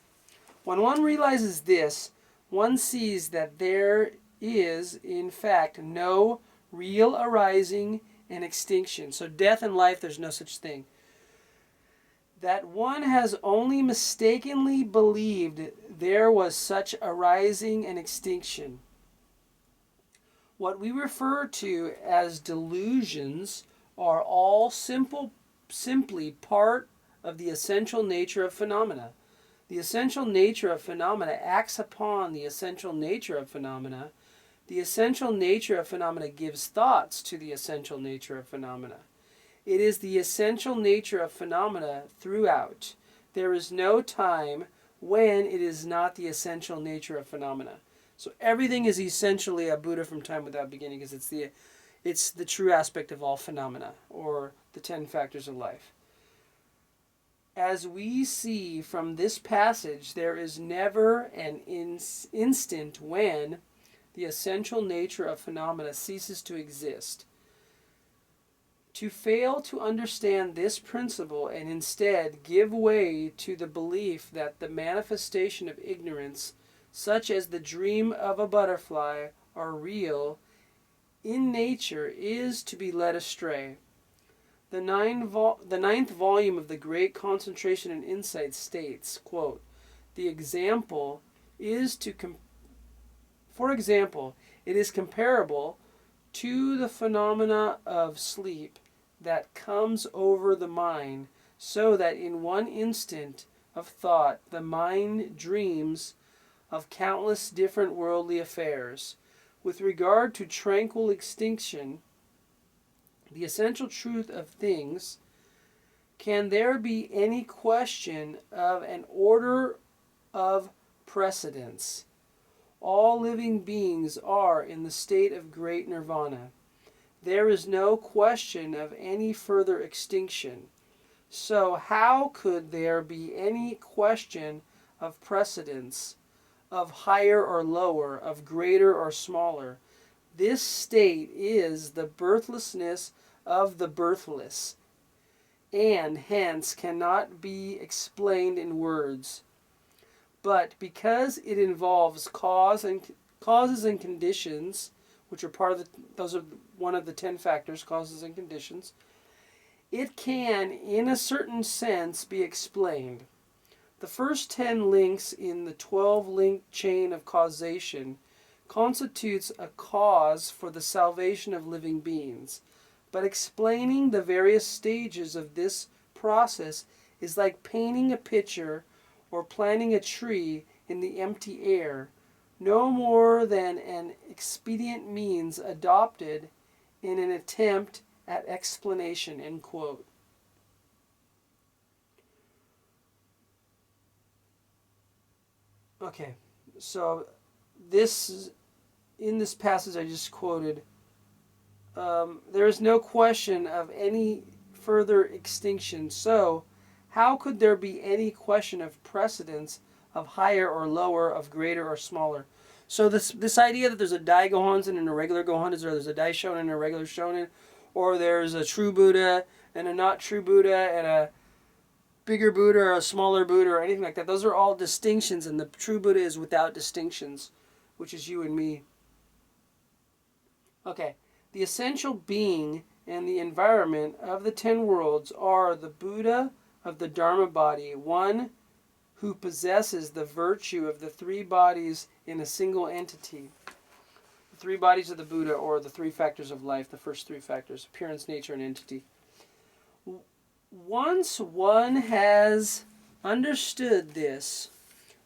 When one realizes this, one sees that there is, in fact, no real arising and extinction. So death and life, there's no such thing. That one has only mistakenly believed there was such arising and extinction. What we refer to as delusions are all simply part of the essential nature of phenomena. The essential nature of phenomena acts upon the essential nature of phenomena. The essential nature of phenomena gives thoughts to the essential nature of phenomena. It is the essential nature of phenomena throughout. There is no time when it is not the essential nature of phenomena. So everything is essentially a Buddha from time without beginning because it's the true aspect of all phenomena, or the 10 factors of life. As we see from this passage, there is never an instant when the essential nature of phenomena ceases to exist. To fail to understand this principle and instead give way to the belief that the manifestation of ignorance, such as the dream of a butterfly, are real in nature is to be led astray. The ninth volume of the Great Concentration and Insight states, quote, "The example is for example, it is comparable to the phenomena of sleep that comes over the mind, so that in one instant of thought, the mind dreams of countless different worldly affairs. With regard to tranquil extinction, the essential truth of things, can there be any question of an order of precedence? All living beings are in the state of great nirvana. There is no question of any further extinction. So how could there be any question of precedence, of higher or lower, of greater or smaller? This state is the birthlessness of the birthless, and hence cannot be explained in words. But because it involves causes and conditions, which are those are one of the 10 factors, causes and conditions, it can, in a certain sense, be explained. The first 10 links in the 12-link chain of causation constitutes a cause for the salvation of living beings. But explaining the various stages of this process is like painting a picture or planting a tree in the empty air, no more than an expedient means adopted in an attempt at explanation, end quote. Okay, so in this passage I just quoted, there is no question of any further extinction. So, how could there be any question of precedence, of higher or lower, of greater or smaller? So this idea that there's a Daigohonzan and a regular Gohonzan, or there's a Daishonin and a regular Shonin, or there's a true Buddha and a not true Buddha, and a bigger Buddha or a smaller Buddha, or anything like that. Those are all distinctions, and the true Buddha is without distinctions, which is you and me. Okay, the essential being and the environment of the 10 worlds are the Buddha of the Dharma body, one who possesses the virtue of the 3 bodies in a single entity. The 3 bodies of the Buddha, or the 3 factors of life, the first 3 factors: appearance, nature, and entity. Once one has understood this,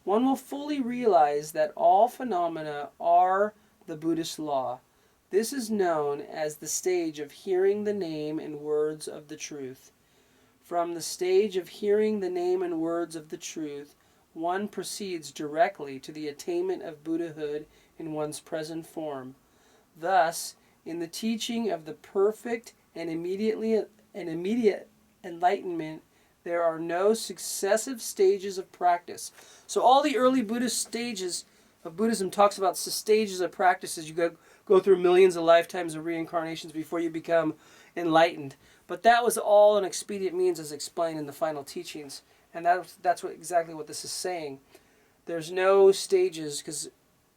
one will fully realize that all phenomena are the Buddhist law. This is known as the stage of hearing the name and words of the truth. From the stage of hearing the name and words of the truth, one proceeds directly to the attainment of Buddhahood in one's present form. Thus, in the teaching of the perfect and immediate enlightenment, there are no successive stages of practice. So all the early Buddhist stages of Buddhism talks about stages of practice as you go through millions of lifetimes of reincarnations before you become enlightened. But that was all an expedient means, as explained in the final teachings. And that's exactly what this is saying. There's no stages, because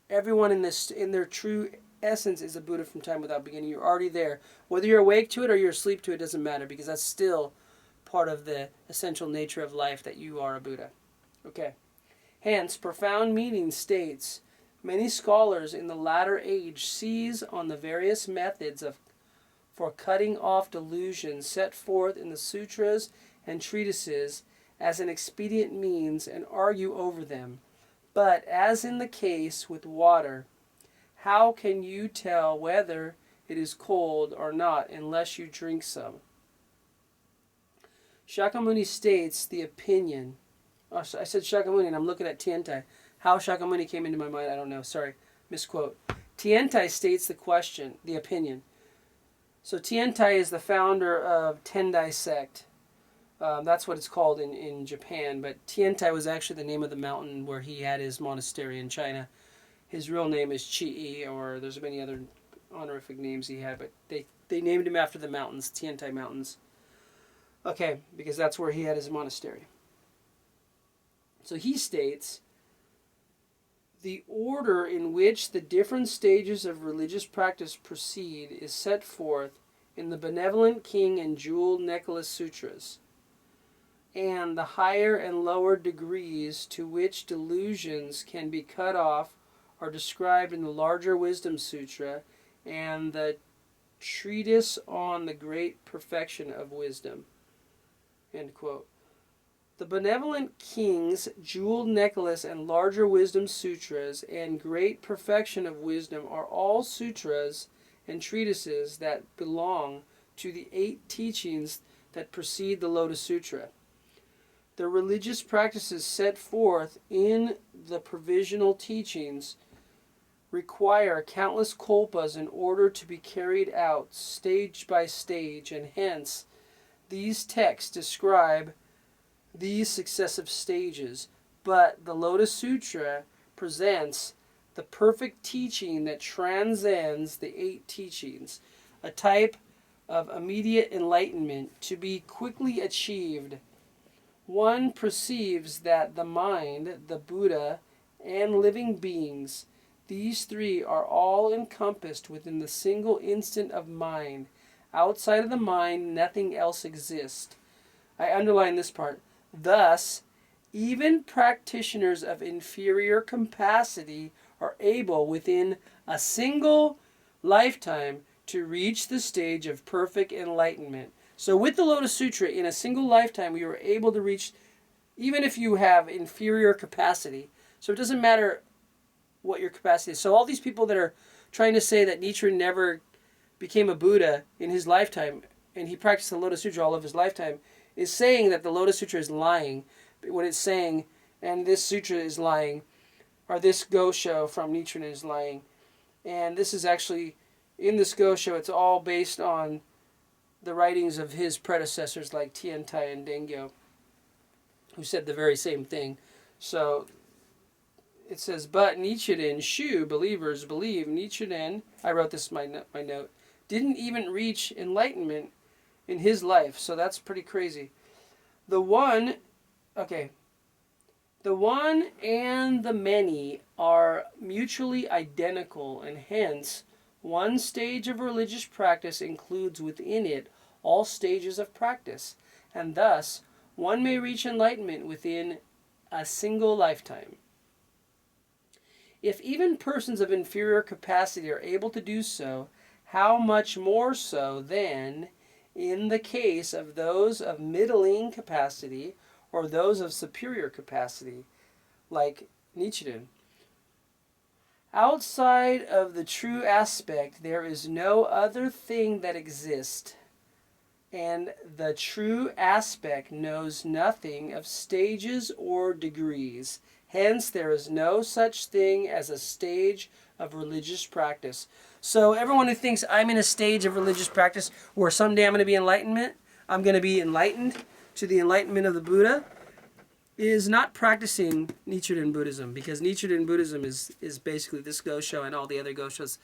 everyone in their true essence is a Buddha from time without beginning. You're already there. Whether you're awake to it or you're asleep to it doesn't matter, because that's still part of the essential nature of life, that you are a Buddha. Okay. Hence, profound meaning states, many scholars in the latter age seize on the various methods for cutting off delusions set forth in the sutras and treatises as an expedient means and argue over them. But as in the case with water, how can you tell whether it is cold or not unless you drink some? Shakyamuni states the opinion. Oh, I said Shakyamuni and I'm looking at Tiantai. How Shakyamuni came into my mind, I don't know. Sorry, misquote. Tiantai states the opinion. So Tiantai is the founder of Tendai sect. That's what it's called in Japan. But Tiantai was actually the name of the mountain where he had his monastery in China. His real name is Chi, or there's many other honorific names he had, but they named him after the mountains, Tiantai Mountains. Okay, because that's where he had his monastery. So he states, the order in which the different stages of religious practice proceed is set forth in the Benevolent King and Jeweled Necklace Sutras, and the higher and lower degrees to which delusions can be cut off are described in the Larger Wisdom Sutra and the Treatise on the Great Perfection of Wisdom. End quote. The Benevolent King's Jeweled Necklace and Larger Wisdom Sutras and Great Perfection of Wisdom are all sutras and treatises that belong to the 8 teachings that precede the Lotus Sutra. The religious practices set forth in the provisional teachings require countless kalpas in order to be carried out stage by stage, and hence these texts describe these successive stages. But the Lotus Sutra presents the perfect teaching that transcends the 8 teachings, a type of immediate enlightenment to be quickly achieved. One perceives that the mind, the Buddha, and living beings, these 3 are all encompassed within the single instant of mind. Outside of the mind, nothing else exists. I underline this part. Thus, even practitioners of inferior capacity are able, within a single lifetime, to reach the stage of perfect enlightenment. So with the Lotus Sutra, in a single lifetime, we were able to reach, even if you have inferior capacity. So it doesn't matter what your capacity is. So all these people that are trying to say that Nichiren never became a Buddha in his lifetime, and he practiced the Lotus Sutra all of his lifetime, is saying that the Lotus Sutra is lying. What it's saying, and this sutra is lying, or this Gosho from Nichiren is lying. And this is actually, in this Gosho, it's all based on the writings of his predecessors like Tiantai and Dengyo, who said the very same thing. So it says, but Nichiren, Shu, believers believe Nichiren, I wrote this in my note, didn't even reach enlightenment in his life. So that's pretty crazy. The one and the many are mutually identical, and hence one stage of religious practice includes within it all stages of practice, and thus one may reach enlightenment within a single lifetime. If even persons of inferior capacity are able to do so, how much more so then in the case of those of middling capacity or those of superior capacity, like Nichiren. Outside of the true aspect, there is no other thing that exists, and the true aspect knows nothing of stages or degrees. Hence, there is no such thing as a stage of religious practice. So everyone who thinks I'm in a stage of religious practice where someday I'm going to be I'm going to be enlightened to the enlightenment of the Buddha, is not practicing Nichiren Buddhism, because Nichiren Buddhism is basically this Gosho and all the other Goshos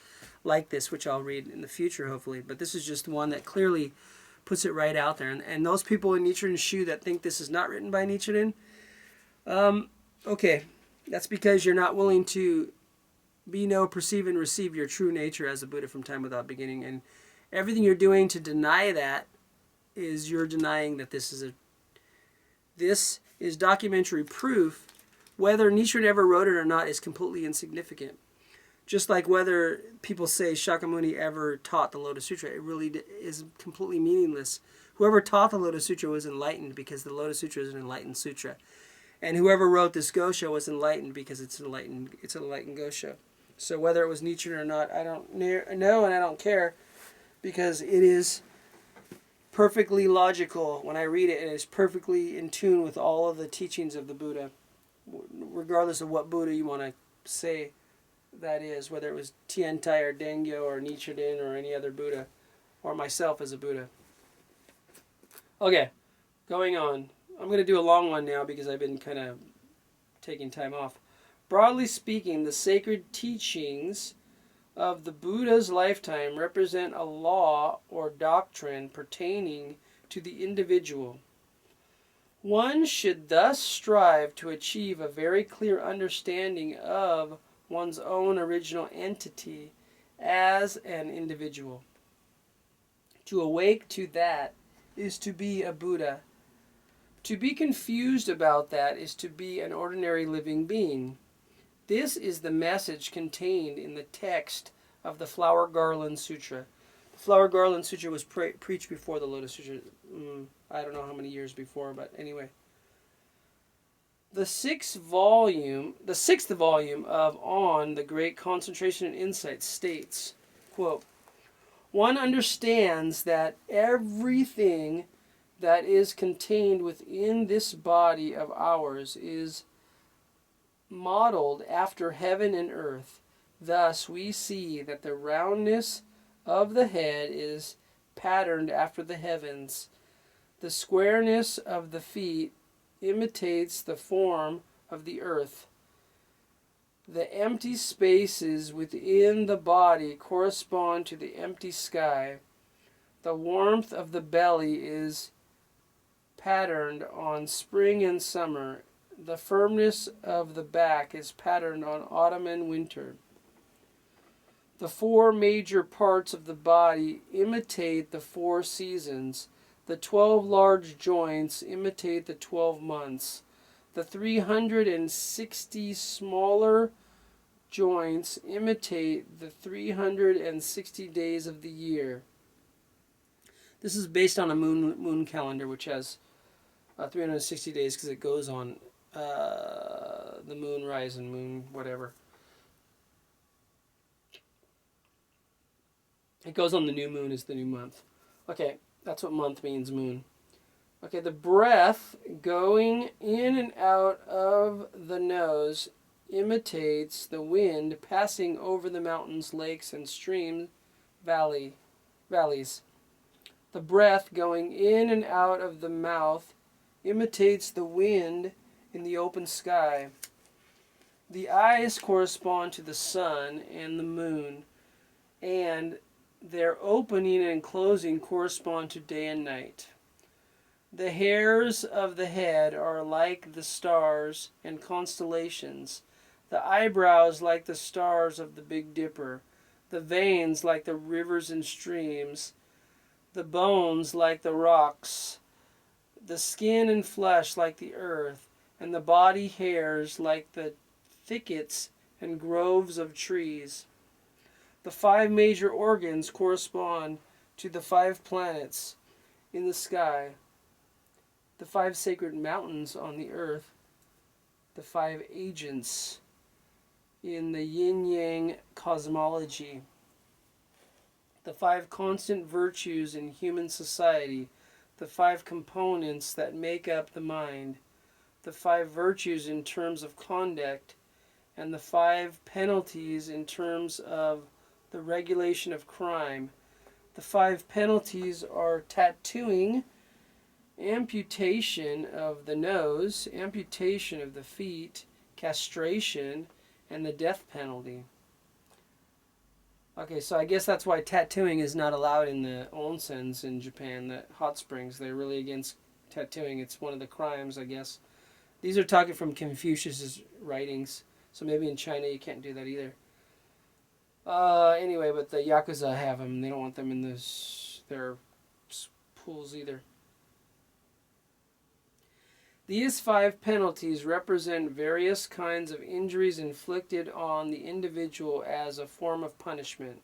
like this, which I'll read in the future hopefully. But this is just one that clearly puts it right out there. And those people in Nichiren Shu that think this is not written by Nichiren, okay, that's because you're not willing to know, perceive, and receive your true nature as a Buddha from time without beginning. And everything you're doing to deny that is you're denying that this is documentary proof. Whether Nichiren ever wrote it or not is completely insignificant. Just like whether people say Shakyamuni ever taught the Lotus Sutra, it really is completely meaningless. Whoever taught the Lotus Sutra was enlightened because the Lotus Sutra is an enlightened sutra. And whoever wrote this Gosho was enlightened because it's an enlightened Gosho. So whether it was Nichiren or not, I don't know, and I don't care, because it is perfectly logical. When I read it, it is perfectly in tune with all of the teachings of the Buddha, regardless of what Buddha you want to say that is, whether it was Tiantai or Dengyo or Nichiren or any other Buddha, or myself as a Buddha. Okay, going on. I'm going to do a long one now because I've been kind of taking time off. Broadly speaking, the sacred teachings of the Buddha's lifetime represent a law or doctrine pertaining to the individual. One should thus strive to achieve a very clear understanding of one's own original entity as an individual. To awake to that is to be a Buddha. To be confused about that is to be an ordinary living being. This is the message contained in the text of the Flower Garland Sutra. The Flower Garland Sutra was preached before the Lotus Sutra. I don't know how many years before, but anyway. The sixth volume of On the Great Concentration and Insight states, quote, one understands that everything that is contained within this body of ours is modeled after heaven and earth. Thus we see that the roundness of the head is patterned after the heavens. The squareness of the feet imitates the form of the earth. The empty spaces within the body correspond to the empty sky. The warmth of the belly is patterned on spring and summer. The firmness of the back is patterned on autumn and winter. The four major parts of the body imitate the 4 seasons. The 12 large joints imitate the 12 months. The 360 smaller joints imitate the 360 days of the year. This is based on a moon calendar, which has 360 days because it goes on the moon rise and moon whatever. It goes on the new moon is the new month. Okay, that's what month means, moon. Okay, the breath going in and out of the nose imitates the wind passing over the mountains, lakes, and stream valleys. The breath going in and out of the mouth imitates the wind in the open sky. The eyes correspond to the sun and the moon, and their opening and closing correspond to day and night. The hairs of the head are like the stars and constellations, the eyebrows like the stars of the Big Dipper, the veins like the rivers and streams, the bones like the rocks, the skin and flesh like the earth, and the body hairs like the thickets and groves of trees. The 5 major organs correspond to the 5 planets in the sky, the 5 sacred mountains on the earth, the 5 agents in the yin-yang cosmology, the 5 constant virtues in human society, the 5 components that make up the mind, the 5 virtues in terms of conduct, and the 5 penalties in terms of the regulation of crime. The 5 penalties are tattooing, amputation of the nose, amputation of the feet, castration, and the death penalty. Okay, so I guess that's why tattooing is not allowed in the onsens in Japan, the hot springs. They're really against tattooing. It's one of the crimes, I guess. These are talking from Confucius's writings, so maybe in China you can't do that either. Anyway, but the Yakuza have them. They don't want them in their pools either. These 5 penalties represent various kinds of injuries inflicted on the individual as a form of punishment.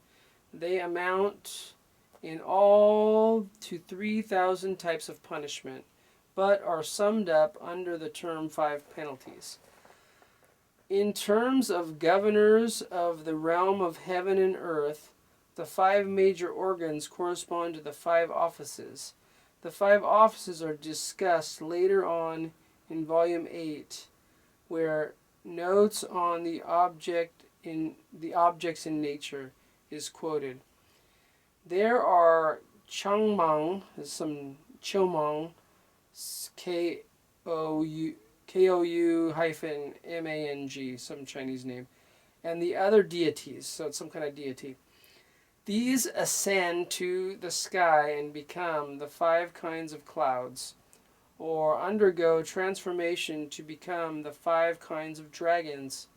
They amount in all to 3,000 types of punishment, but are summed up under the term 5 penalties. In terms of governors of the realm of heaven and earth, the 5 major organs correspond to the 5 offices. The 5 offices are discussed later on in Volume 8, where notes on the objects in nature is quoted. There are Changmang, some Chomang, K-O-U--MANG, some Chinese name, and the other deities, so it's some kind of deity. These ascend to the sky and become the 5 kinds of clouds, or undergo transformation to become the 5 kinds of dragons.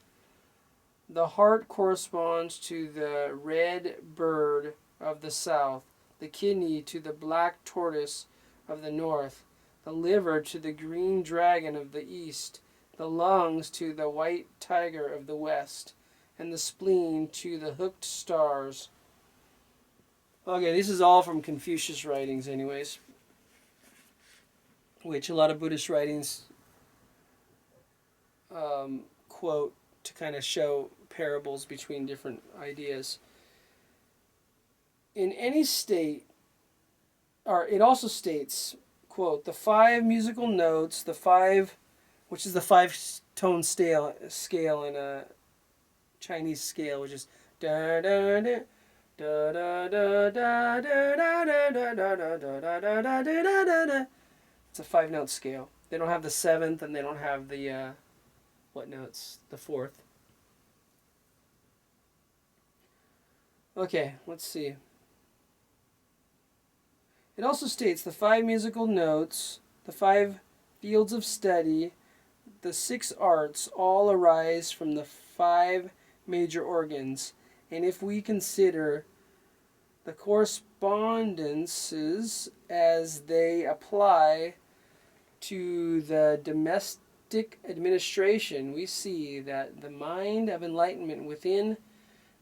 The heart corresponds to the red bird of the south, the kidney to the black tortoise of the north, the liver to the green dragon of the east, the lungs to the white tiger of the west, and the spleen to the hooked stars. Okay, this is all from Confucius writings anyways, which a lot of Buddhist writings quote to kind of show parables between different ideas. In any state, or it also states, quote, the five musical notes, the five, which is the five-tone scale in a Chinese scale, which is da da da da da da da da da da da da da da da da da. It's a five-note scale. They don't have the seventh, and they don't have the what notes? The fourth. Okay, let's see. It also states the five musical notes, the five fields of study, the six arts all arise from the five major organs. And if we consider the correspondences as they apply to the domestic administration, we see that the mind of enlightenment within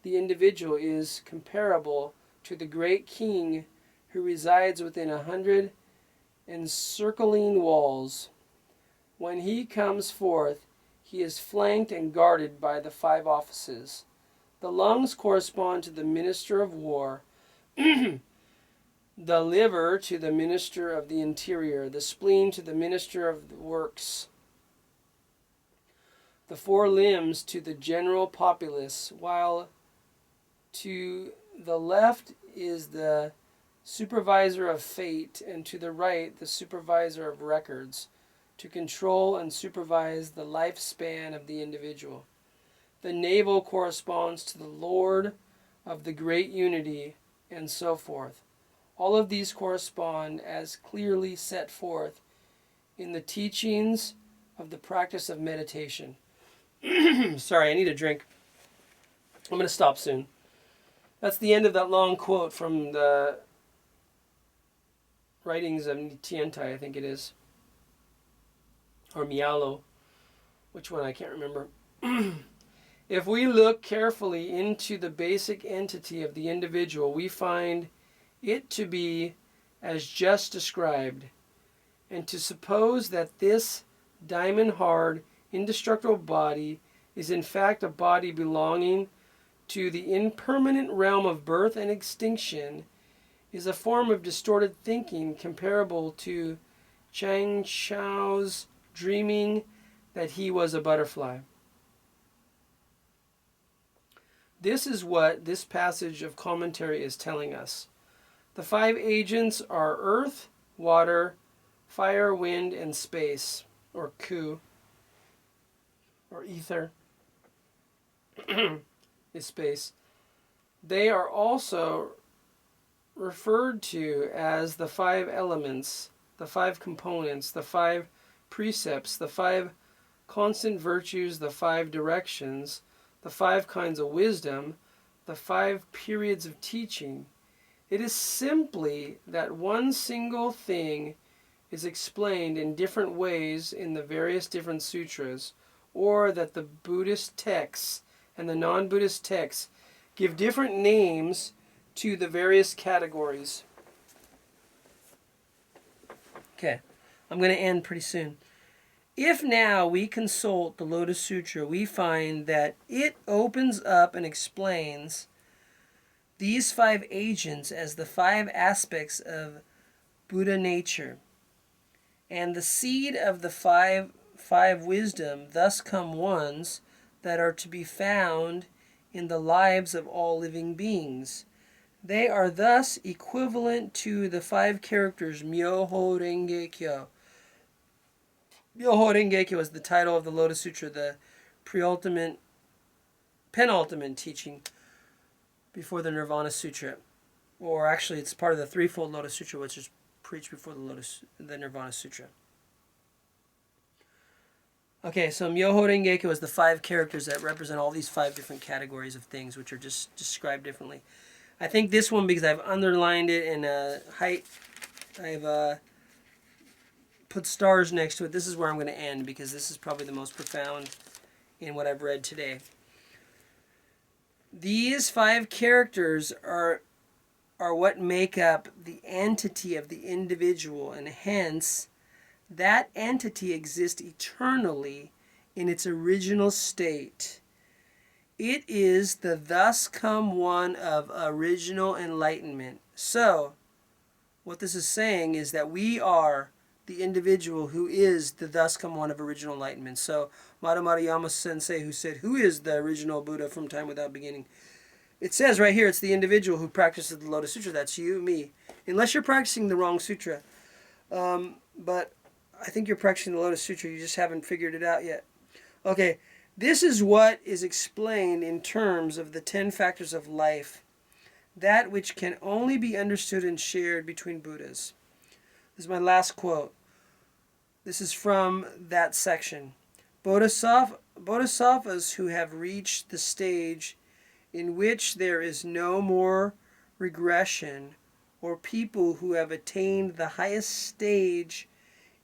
the individual is comparable to the great king who resides within 100 encircling walls. When he comes forth, he is flanked and guarded by the five offices. The lungs correspond to the minister of war, the liver to the minister of the interior, the spleen to the minister of the works, the four limbs to the general populace, while to the left is the supervisor of fate, and to the right the supervisor of records, to control and supervise the lifespan of the individual. The navel corresponds to the Lord of the great unity, and so forth. All of these correspond as clearly set forth in the teachings of the practice of meditation. Sorry, I need a drink. I'm going to stop soon. That's the end of that long quote from the writings of Nichiren, I think it is. Or Mialo. Which one? I can't remember. If we look carefully into the basic entity of the individual, we find it to be as just described. And to suppose that this diamond-hard, indestructible body is in fact a body belonging to the impermanent realm of birth and extinction is a form of distorted thinking comparable to Chang Chao's dreaming that he was a butterfly. This is what this passage of commentary is telling us. The five agents are earth, water, fire, wind, and space, or ku, or ether, is space. They are also referred to as the five elements, the five components, the five precepts, the five constant virtues, the five directions, the five kinds of wisdom, the five periods of teaching. It is simply that one single thing is explained in different ways in the various different sutras, or that the Buddhist texts and the non-Buddhist texts give different names to the various categories. Okay, I'm going to end pretty soon. If now we consult the Lotus Sutra, we find that it opens up and explains these five agents as the five aspects of Buddha nature. And the seed of the five wisdom thus come ones that are to be found in the lives of all living beings. They are thus equivalent to the five characters Myoho Renge Kyo. Myoho Renge Kyo is the title of the Lotus Sutra, the penultimate teaching before the Nirvana Sutra. Or actually, it's part of the threefold Lotus Sutra, which is preached before the Nirvana Sutra. Okay, so Myoho Renge Kyo is the five characters that represent all these five different categories of things, which are just described differently. I think this one, because I've underlined it in height, I've put stars next to it. This is where I'm going to end, because this is probably the most profound in what I've read today. These five characters are what make up the entity of the individual, and hence that entity exists eternally in its original state. It is the thus come one of original enlightenment. So, what this is saying is that we are the individual who is the thus come one of original enlightenment. So, Madhurayama Sensei, who said, who is the original Buddha from time without beginning? It says right here, it's the individual who practices the Lotus Sutra. That's you, me. Unless you're practicing the wrong sutra. But I think you're practicing the Lotus Sutra. You just haven't figured it out yet. Okay, this is what is explained in terms of the 10 factors of life. That which can only be understood and shared between Buddhas. This is my last quote. This is from that section. Bodhisattvas who have reached the stage in which there is no more regression, or people who have attained the highest stage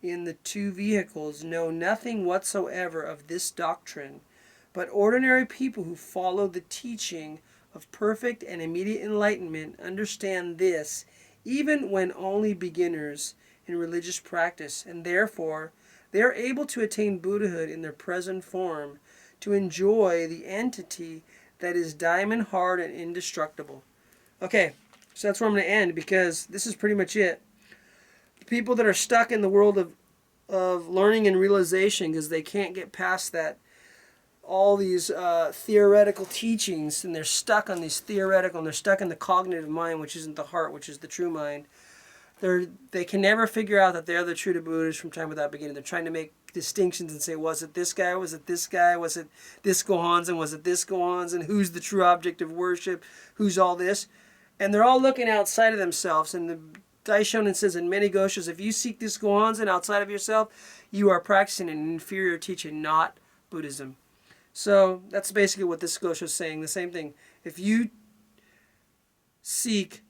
in the two vehicles, know nothing whatsoever of this doctrine, but ordinary people who follow the teaching of perfect and immediate enlightenment understand this, even when only beginners in religious practice, and therefore they are able to attain Buddhahood in their present form, to enjoy the entity that is diamond hard and indestructible. Okay, so that's where I'm going to end, because this is pretty much it. The people that are stuck in the world of learning and realization, because they can't get past that, all these theoretical teachings, and they're stuck on these theoretical, and they're stuck in the cognitive mind, which isn't the heart, which is the true mind. They can never figure out that they're the true Buddhas from time without beginning. They're trying to make distinctions and say, was it this guy, was it this guy, was it this Gohanzen, was it this Gohanzen, who's the true object of worship, who's all this? And they're all looking outside of themselves. And the Daishonin says in many goshas, if you seek this Gohanzen outside of yourself, you are practicing an inferior teaching, not Buddhism. So that's basically what this gosha is saying, the same thing. If you seek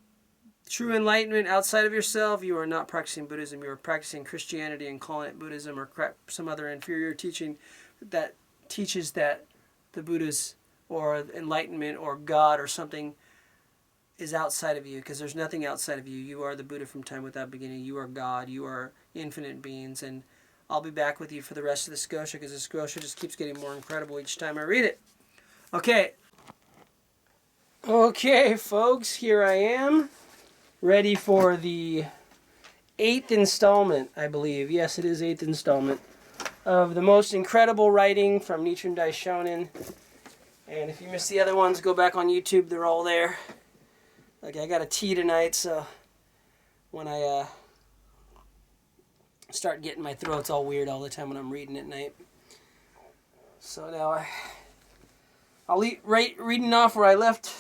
true enlightenment outside of yourself, you are not practicing Buddhism. You are practicing Christianity and calling it Buddhism, or some other inferior teaching that teaches that the Buddhas or enlightenment or God or something is outside of you, because there's nothing outside of you. You are the Buddha from time without beginning. You are God. You are infinite beings. And I'll be back with you for the rest of this gosha, because this gosha just keeps getting more incredible each time I read it. Okay. Okay, folks, here I am, ready for the 8th installment, I believe. Yes, it is 8th installment of the most incredible writing from Nichiren Daishonin. And if you missed the other ones, go back on YouTube. They're all there. Okay, I got a tea tonight, so when I start getting my throat's all weird all the time when I'm reading at night. So now I'll reading off where I left,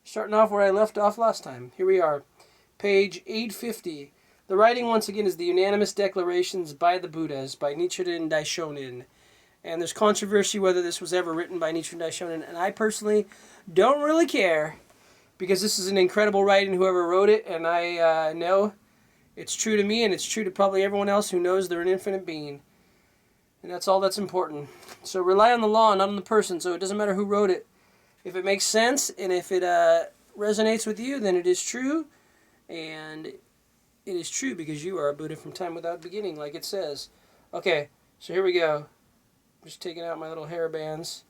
starting off where I left off last time. Here we are, page 850. The writing once again is the Unanimous Declarations by the Buddhas by Nichiren Daishonin. And there's controversy whether this was ever written by Nichiren Daishonin, and I personally don't really care, because this is an incredible writing, whoever wrote it, and I know it's true to me, and it's true to probably everyone else who knows they're an infinite being. And that's all that's important. So rely on the law, not on the person, so it doesn't matter who wrote it. If it makes sense, and if it resonates with you, then it is true, and it is true because you are a Buddha from time without beginning, like it says. Okay, so here we go. Just taking out my little hair bands.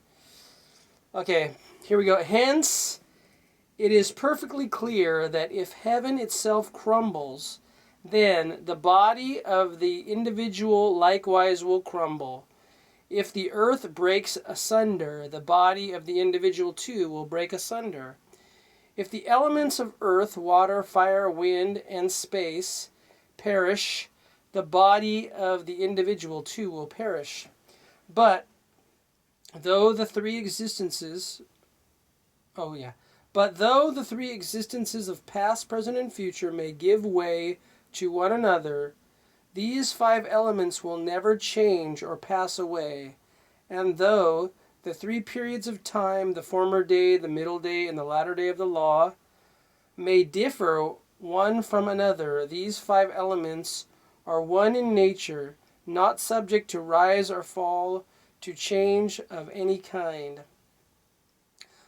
Okay, here we go. Hence, it is perfectly clear that if heaven itself crumbles, then the body of the individual likewise will crumble. If the earth breaks asunder, the body of the individual too will break asunder. If the elements of earth, water, fire, wind, and space perish, the body of the individual too will perish. But though the three existences of past, present, and future may give way to one another, these 5 elements will never change or pass away. And though the 3 periods of time, the former day, the middle day, and the latter day of the law, may differ one from another, these 5 elements are one in nature, not subject to rise or fall, to change of any kind.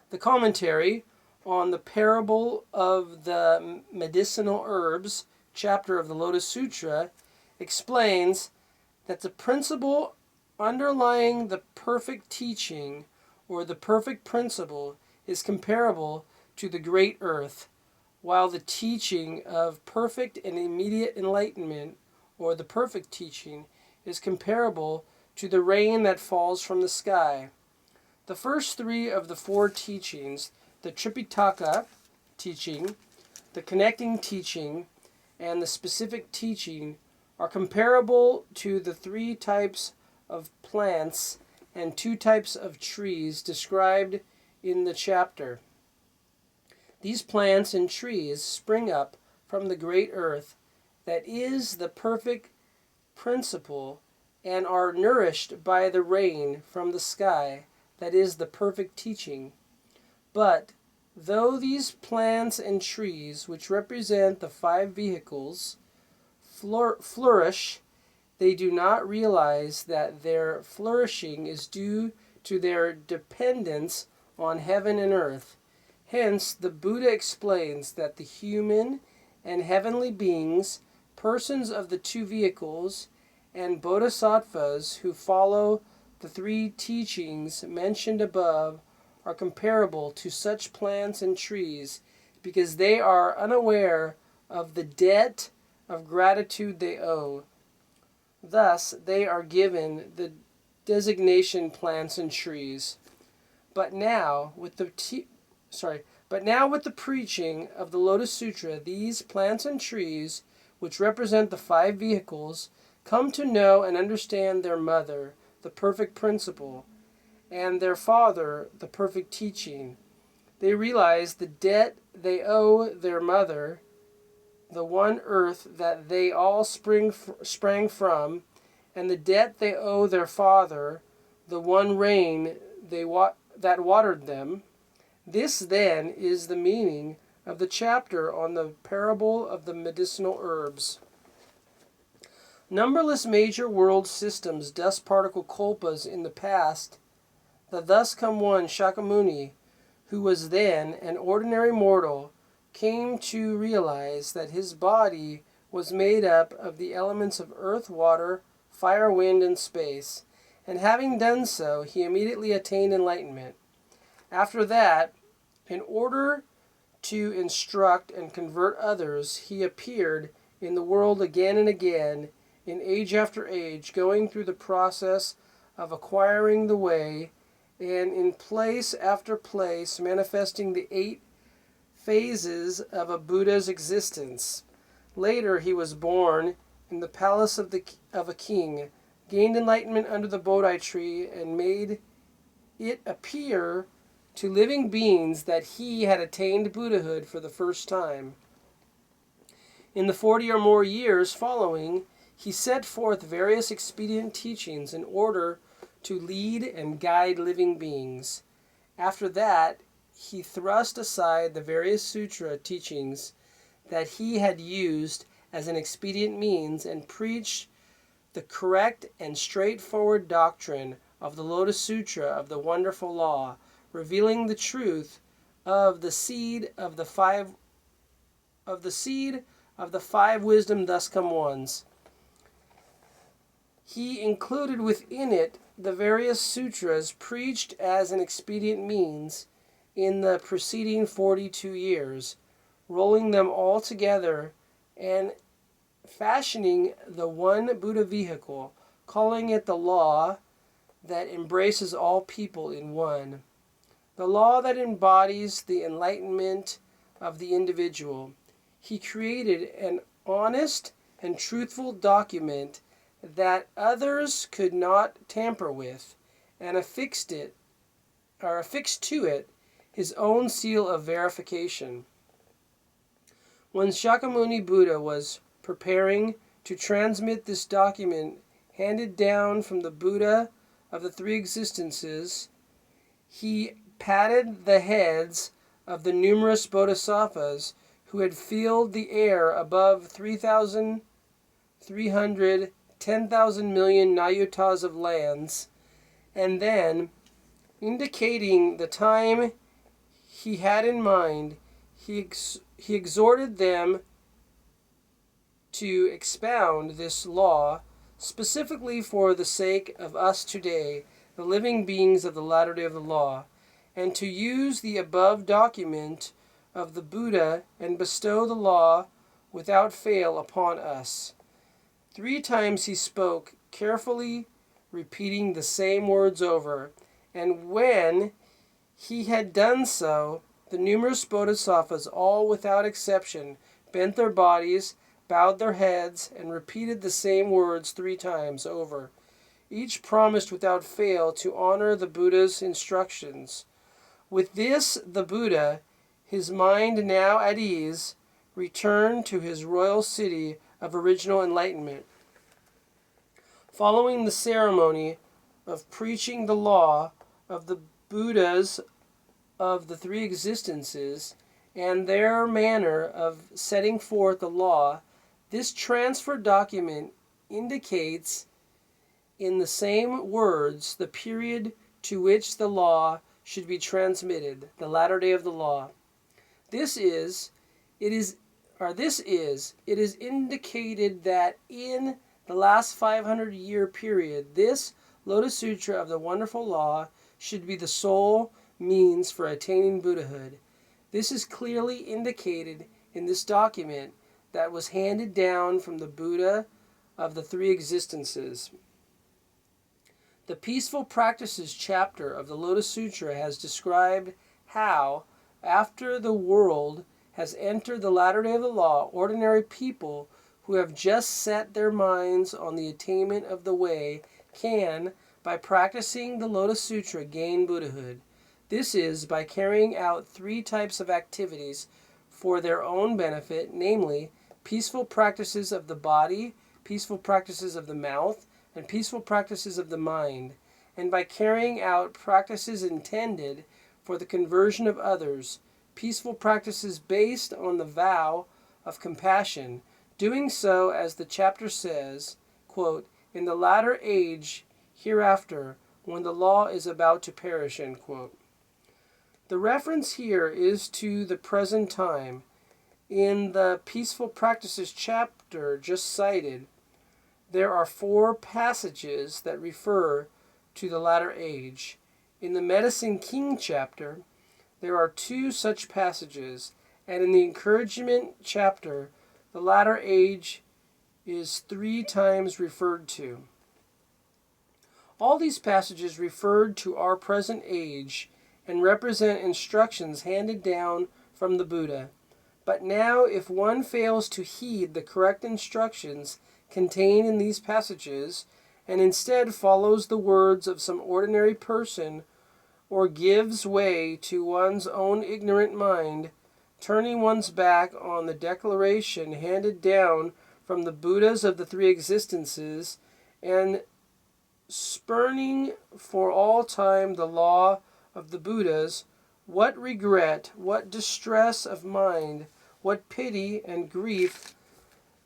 The commentary on the parable of the medicinal herbs, chapter of the Lotus Sutra, explains that the principle underlying the perfect teaching or the perfect principle is comparable to the great earth, while the teaching of perfect and immediate enlightenment or the perfect teaching is comparable to the rain that falls from the sky. The first three of the four teachings, the Tripitaka teaching, the connecting teaching, and the specific teaching, are comparable to the three types of plants and two types of trees described in the chapter. These plants and trees spring up from the great earth that is the perfect principle and are nourished by the rain from the sky that is the perfect teaching. But though these plants and trees, which represent the five vehicles, flourish, they do not realize that their flourishing is due to their dependence on heaven and earth. Hence, the Buddha explains that the human and heavenly beings, persons of the two vehicles, and bodhisattvas who follow the three teachings mentioned above are comparable to such plants and trees because they are unaware of the debt of gratitude they owe. Thus, they are given the designation plants and trees. But now, with the preaching of the Lotus Sutra, these plants and trees, which represent the five vehicles, come to know and understand their mother, the perfect principle, and their father, the perfect teaching. They realize the debt they owe their mother, the one earth that they all sprang from, and the debt they owe their father, the one rain that watered them. This, then, is the meaning of the chapter on the parable of the medicinal herbs. Numberless major world systems, dust particle kalpas in the past, the thus come one Shakyamuni, who was then an ordinary mortal, came to realize that his body was made up of the elements of earth, water, fire, wind, and space, and having done so, he immediately attained enlightenment. After that, in order to instruct and convert others, he appeared in the world again and again, in age after age, going through the process of acquiring the way, and in place after place, manifesting the 8 phases of a Buddha's existence. Later, he was born in the palace of a king, gained enlightenment under the Bodhi tree, and made it appear to living beings that he had attained Buddhahood for the first time. In the 40 or more years following, he set forth various expedient teachings in order to lead and guide living beings. After that, he thrust aside the various sutra teachings that he had used as an expedient means and preached the correct and straightforward doctrine of the Lotus Sutra of the Wonderful Law, revealing the truth of the seed of the five wisdom thus come ones. He included within it the various sutras preached as an expedient means in the preceding 42 years, rolling them all together and fashioning the one Buddha vehicle, calling it the law that embraces all people in one. The law that embodies the enlightenment of the individual. He created an honest and truthful document that others could not tamper with, and affixed to it his own seal of verification. When Shakyamuni Buddha was preparing to transmit this document handed down from the Buddha of the three existences, he patted the heads of the numerous bodhisattvas who had filled the air above 10,000 million nayutas of lands, and then, indicating the time he had in mind, he exhorted them to expound this law, specifically for the sake of us today, the living beings of the latter day of the law, and to use the above document of the Buddha and bestow the law without fail upon us. 3 times he spoke, carefully repeating the same words over, and when he had done so, the numerous bodhisattvas, all without exception, bent their bodies, bowed their heads, and repeated the same words 3 times over. Each promised without fail to honor the Buddha's instructions. With this, the Buddha, his mind now at ease, returned to his royal city of original enlightenment. Following the ceremony of preaching the law of the Buddhas of the 3 existences and their manner of setting forth the law, this transfer document indicates in the same words the period to which the law should be transmitted, the latter day of the law. It is indicated that in the last 500-year period, this Lotus Sutra of the wonderful law should be the sole means for attaining Buddhahood. This is clearly indicated in this document that was handed down from the Buddha of the 3 existences. The Peaceful Practices chapter of the Lotus Sutra has described how, after the world has entered the latter day of the law, ordinary people who have just set their minds on the attainment of the way can, by practicing the Lotus Sutra, gain Buddhahood. This is by carrying out 3 types of activities for their own benefit, namely, peaceful practices of the body, peaceful practices of the mouth, and peaceful practices of the mind, and by carrying out practices intended for the conversion of others, peaceful practices based on the vow of compassion, doing so, as the chapter says, quote, in the latter age hereafter, when the law is about to perish, end quote. The reference here is to the present time. In the Peaceful Practices chapter just cited, there are 4 passages that refer to the latter age. In the Medicine King chapter, there are 2 such passages, and in the Encouragement chapter, the latter age is 3 times referred to. All these passages referred to our present age and represent instructions handed down from the Buddha. But now, if one fails to heed the correct instructions contained in these passages, and instead follows the words of some ordinary person, or gives way to one's own ignorant mind, turning one's back on the declaration handed down from the Buddhas of the 3 existences, and spurning for all time the law of the Buddhas, what regret, what distress of mind, what pity and grief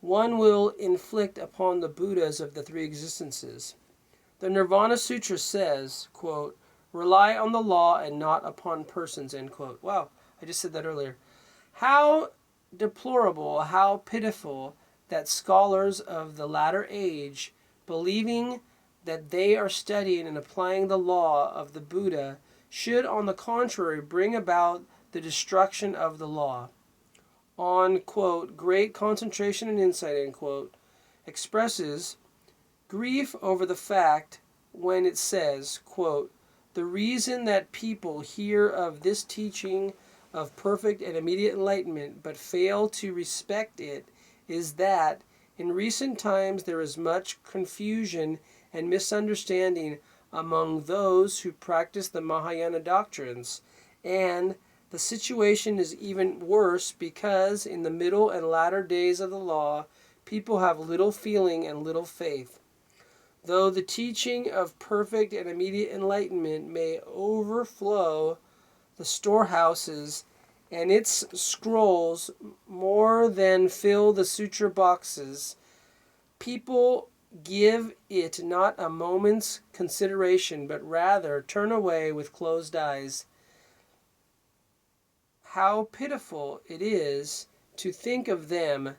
one will inflict upon the Buddhas of the 3 existences. The Nirvana Sutra says, quote, rely on the law and not upon persons, end quote. Wow, I just said that earlier. How deplorable, how pitiful that scholars of the latter age, believing that they are studying and applying the law of the Buddha, should on the contrary bring about the destruction of the law. On, quote, great concentration and insight, end quote, expresses grief over the fact when it says, quote, the reason that people hear of this teaching of perfect and immediate enlightenment but fail to respect it is that in recent times there is much confusion and misunderstanding among those who practice the Mahayana doctrines, and the situation is even worse because in the middle and latter days of the law, people have little feeling and little faith. Though the teaching of perfect and immediate enlightenment may overflow the storehouses and its scrolls more than fill the sutra boxes, people give it not a moment's consideration, but rather turn away with closed eyes. How pitiful it is to think of them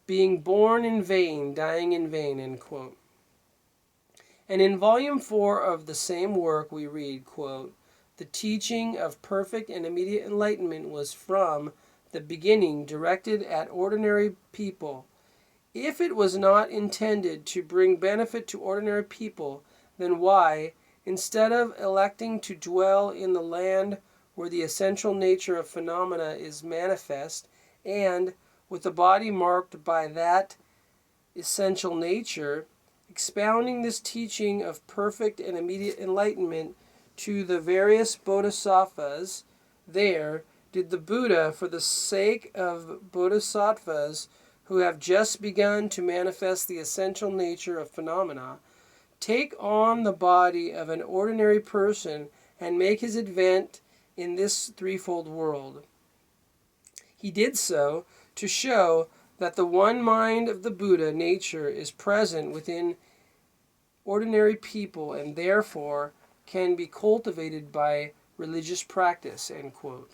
being born in vain, dying in vain, end quote. And in volume 4 of the same work we read, quote, "The teaching of perfect and immediate enlightenment was from the beginning directed at ordinary people. If it was not intended to bring benefit to ordinary people, then why, instead of electing to dwell in the land where the essential nature of phenomena is manifest, and, with the body marked by that essential nature, expounding this teaching of perfect and immediate enlightenment to the various bodhisattvas, there did the Buddha, for the sake of bodhisattvas who have just begun to manifest the essential nature of phenomena, take on the body of an ordinary person and make his advent in this threefold world. He did so to show that the one mind of the Buddha nature is present within ordinary people and therefore can be cultivated by religious practice." End quote.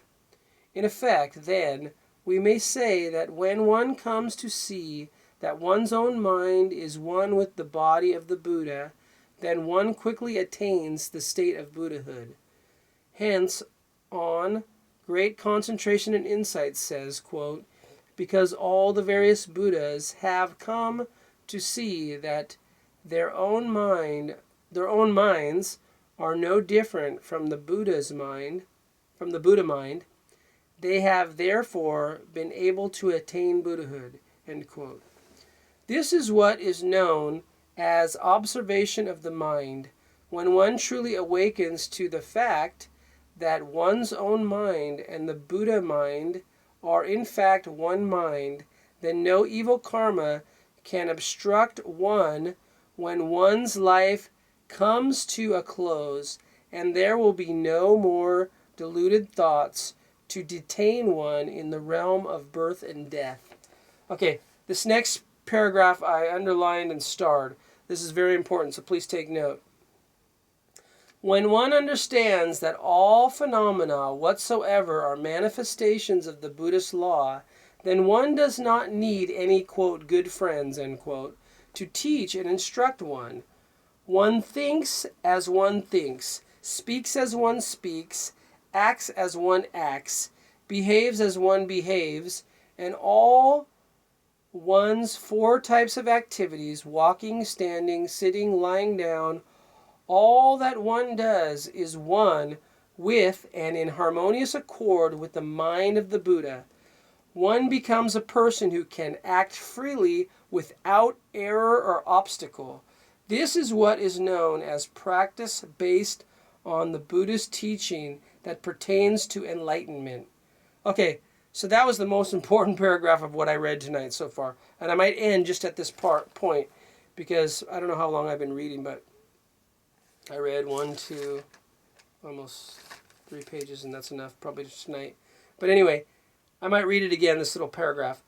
In effect, then, we may say that when one comes to see that one's own mind is one with the body of the Buddha, then one quickly attains the state of Buddhahood. Hence, on Great Concentration and Insight says, quote, "Because all the various Buddhas have come to see that their own minds are no different from the Buddha mind, they have therefore been able to attain Buddhahood." End quote. This is what is known as observation of the mind. When one truly awakens to the fact that one's own mind and the Buddha mind are in fact one mind, then no evil karma can obstruct one when one's life comes to a close, and there will be no more deluded thoughts to detain one in the realm of birth and death. Okay, this next paragraph I underlined and starred. This is very important, so please take note. When one understands that all phenomena whatsoever are manifestations of the Buddhist law, then one does not need any, quote, good friends, end quote, to teach and instruct one. One thinks as one thinks, speaks as one speaks, acts as one acts, behaves as one behaves, and all one's 4 types of activities, walking, standing, sitting, lying down, all that one does is one with and in harmonious accord with the mind of the Buddha. One becomes a person who can act freely without error or obstacle. This is what is known as practice based on the Buddhist teaching that pertains to enlightenment. Okay, so that was the most important paragraph of what I read tonight so far. And I might end just at this point because I don't know how long I've been reading, but I read 1, 2, almost 3 pages, and that's enough probably just tonight. But anyway, I might read it again, this little paragraph.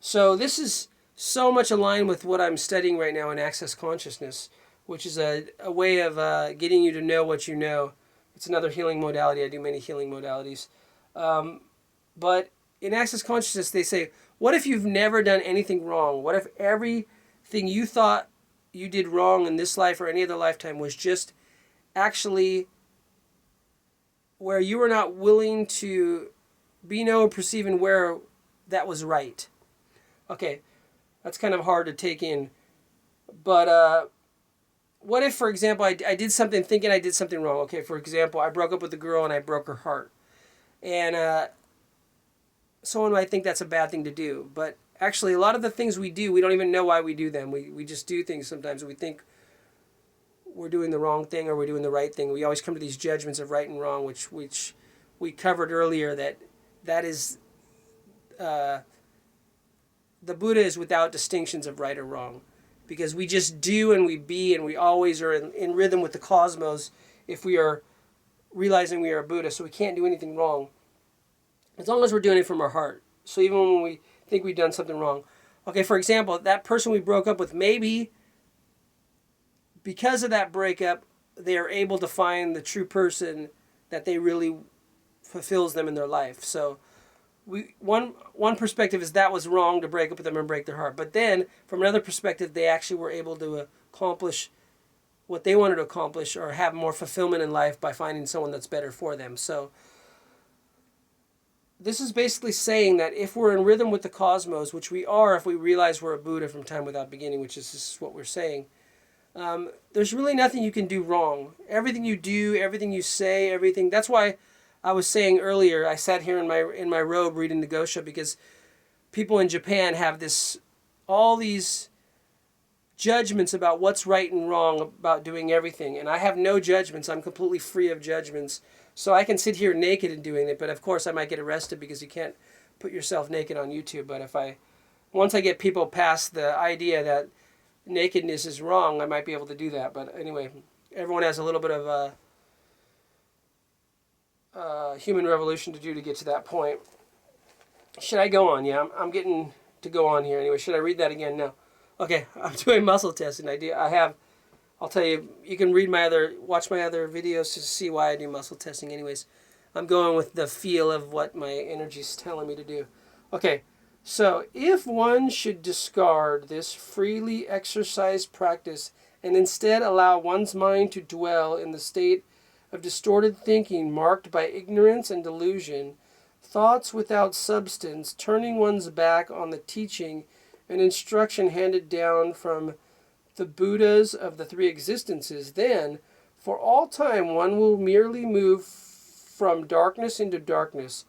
So this is so much aligned with what I'm studying right now in Access Consciousness, which is a way of getting you to know what you know. It's another healing modality. I do many healing modalities. But in Access Consciousness, they say, what if you've never done anything wrong? What if everything you thought you did wrong in this life or any other lifetime was just actually where you were not willing to be, know, perceive, and where that was right? Okay, that's kind of hard to take in. But what if, for example, I did something thinking I did something wrong? Okay, for example, I broke up with a girl and I broke her heart. And someone might think that's a bad thing to do. But actually, a lot of the things we do, we don't even know why we do them. We just do things sometimes. We think we're doing the wrong thing or we're doing the right thing. We always come to these judgments of right and wrong, which we covered earlier, that is, the Buddha is without distinctions of right or wrong. Because we just do and we be and we always are in rhythm with the cosmos if we are realizing we are a Buddha. So we can't do anything wrong as long as we're doing it from our heart. So even when we think we've done something wrong. Okay, for example, that person we broke up with, maybe because of that breakup, they are able to find the true person that they really fulfills them in their life. So one perspective is that was wrong to break up with them and break their heart. But then, from another perspective, they actually were able to accomplish what they wanted to accomplish or have more fulfillment in life by finding someone that's better for them. So this is basically saying that if we're in rhythm with the cosmos, which we are if we realize we're a Buddha from time without beginning, which is this is what we're saying, there's really nothing you can do wrong. Everything you do, everything you say, everything. That's why I was saying earlier, I sat here in my robe reading the Gosha, because people in Japan have all these judgments about what's right and wrong about doing everything. And I have no judgments. I'm completely free of judgments. So I can sit here naked and doing it, but of course I might get arrested because you can't put yourself naked on YouTube. But once I get people past the idea that nakedness is wrong, I might be able to do that. But anyway, everyone has a little bit of a human revolution to do to get to that point. Should I go on? Yeah, I'm getting to go on here. Anyway, should I read that again? No. Okay, I'm doing muscle testing. I'll tell you, you can watch my other videos to see why I do muscle testing. Anyways, I'm going with the feel of what my energy's telling me to do. Okay, so if one should discard this freely exercised practice and instead allow one's mind to dwell in the state of distorted thinking marked by ignorance and delusion, thoughts without substance, turning one's back on the teaching and instruction handed down from the Buddhas of the three existences, then, for all time, one will merely move from darkness into darkness,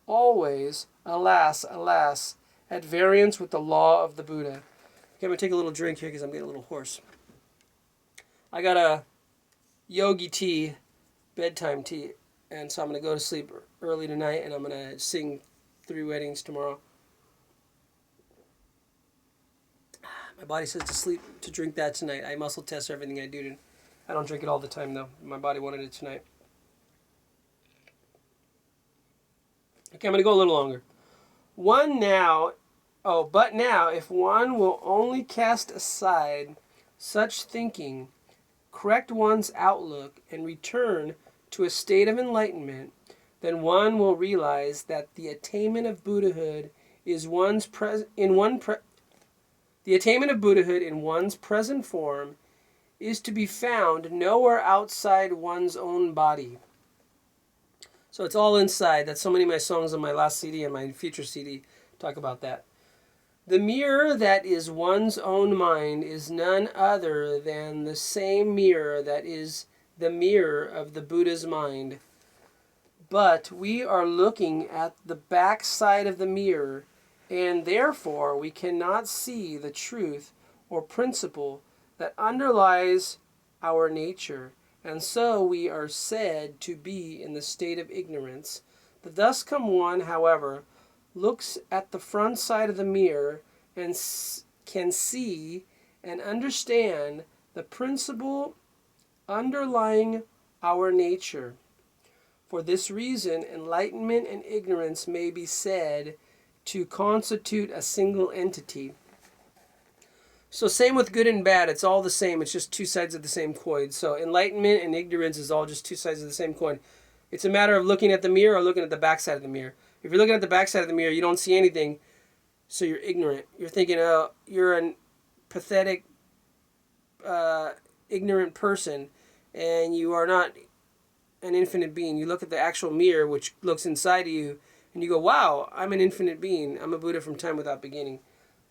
always, alas, alas, at variance with the law of the Buddha. Okay, I'm going to take a little drink here because I'm getting a little hoarse. I got a yogi tea, bedtime tea, and so I'm going to go to sleep early tonight, and I'm going to sing 3 weddings tomorrow. My body says to drink that tonight. I muscle test everything I do. I don't drink it all the time, though. My body wanted it tonight. Okay, I'm going to go a little longer. But now, if one will only cast aside such thinking, correct one's outlook, and return to a state of enlightenment, then one will realize that the attainment of Buddhahood is the attainment of Buddhahood in one's present form is to be found nowhere outside one's own body. So it's all inside. That's so many of my songs on my last CD and my future CD talk about that. The mirror that is one's own mind is none other than the same mirror that is the mirror of the Buddha's mind. But we are looking at the back side of the mirror, and therefore we cannot see the truth or principle that underlies our nature, and so we are said to be in the state of ignorance. The thus come one, however, looks at the front side of the mirror and can see and understand the principle underlying our nature. For this reason, enlightenment and ignorance may be said to constitute a single entity. So same with good and bad. It's all the same. It's just 2 sides of the same coin. So enlightenment and ignorance is all just 2 sides of the same coin. It's a matter of looking at the mirror or looking at the back side of the mirror. If you're looking at the back side of the mirror, you don't see anything, so you're ignorant. You're thinking, oh, you're a pathetic, ignorant person, and you are not an infinite being. You look at the actual mirror, which looks inside of you, and you go, wow, I'm an infinite being. I'm a Buddha from time without beginning.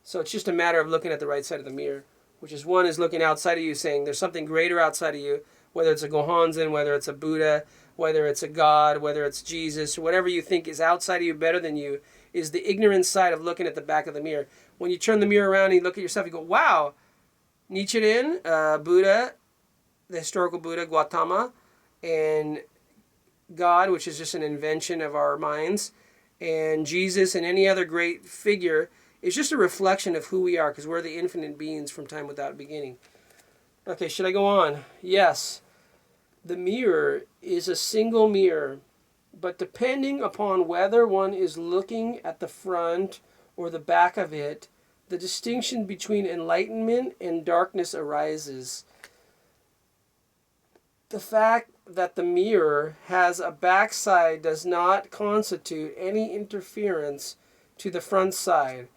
So it's just a matter of looking at the right side of the mirror, which is one is looking outside of you, saying there's something greater outside of you, whether it's a Gohonzon, whether it's a Buddha, whether it's a God, whether it's Jesus, or whatever you think is outside of you better than you, is the ignorant side of looking at the back of the mirror. When you turn the mirror around and you look at yourself, you go, wow, Nichiren, Buddha, the historical Buddha, Gautama, and God, which is just an invention of our minds, and Jesus and any other great figure is just a reflection of who we are, because we're the infinite beings from time without beginning. Okay, should I go on? Yes. The mirror is a single mirror, but depending upon whether one is looking at the front or the back of it, the distinction between enlightenment and darkness arises. The fact that the mirror has a backside does not constitute any interference to the front side,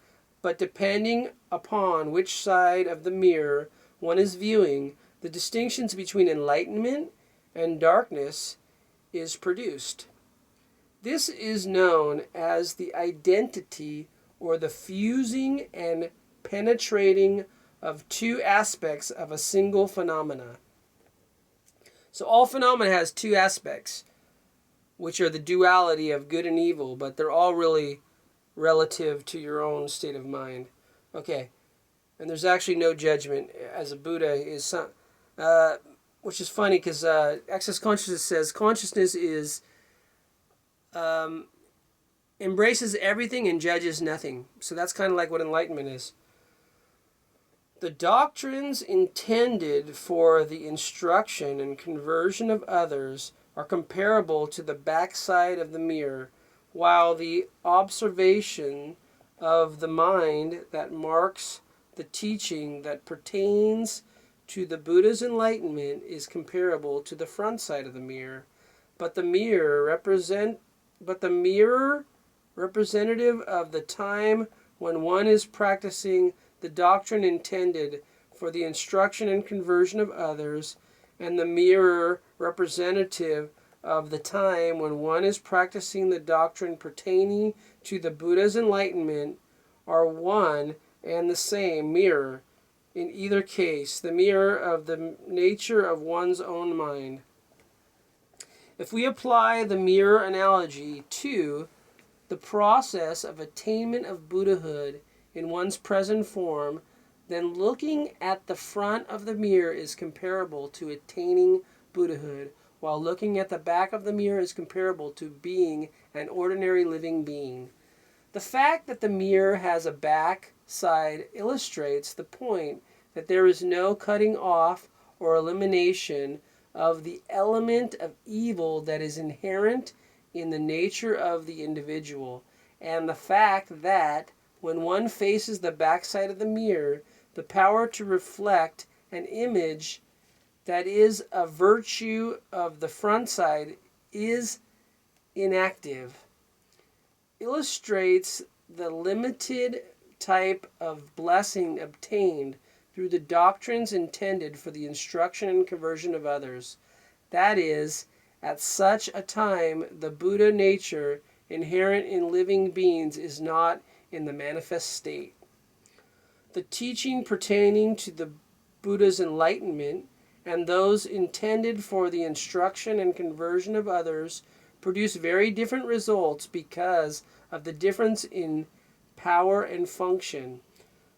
but depending upon which side of the mirror one is viewing, the distinctions between enlightenment and darkness is produced. This is known as the identity or the fusing and penetrating of two aspects of a single phenomena. So all phenomena has two aspects, which are the duality of good and evil, but they're all really relative to your own state of mind. Okay, and there's actually no judgment as a Buddha is, which is funny because Access Consciousness says consciousness is embraces everything and judges nothing. So that's kind of like what enlightenment is. The doctrines intended for the instruction and conversion of others are comparable to the backside of the mirror, while the observation of the mind that marks the teaching that pertains to the Buddha's enlightenment is comparable to the front side of the mirror. But the mirror representative of the time when one is practicing the doctrine intended for the instruction and conversion of others, and the mirror representative of the time when one is practicing the doctrine pertaining to the Buddha's enlightenment, are one and the same mirror. In either case, the mirror of the nature of one's own mind. If we apply the mirror analogy to the process of attainment of Buddhahood in one's present form, then looking at the front of the mirror is comparable to attaining Buddhahood, while looking at the back of the mirror is comparable to being an ordinary living being. The fact that the mirror has a back side illustrates the point that there is no cutting off or elimination of the element of evil that is inherent in the nature of the individual, and the fact that when one faces the backside of the mirror, the power to reflect an image that is a virtue of the front side is inactive, illustrates the limited type of blessing obtained through the doctrines intended for the instruction and conversion of others. That is, at such a time, the Buddha nature inherent in living beings is not in the manifest state. The teaching pertaining to the Buddha's enlightenment and those intended for the instruction and conversion of others produce very different results because of the difference in power and function.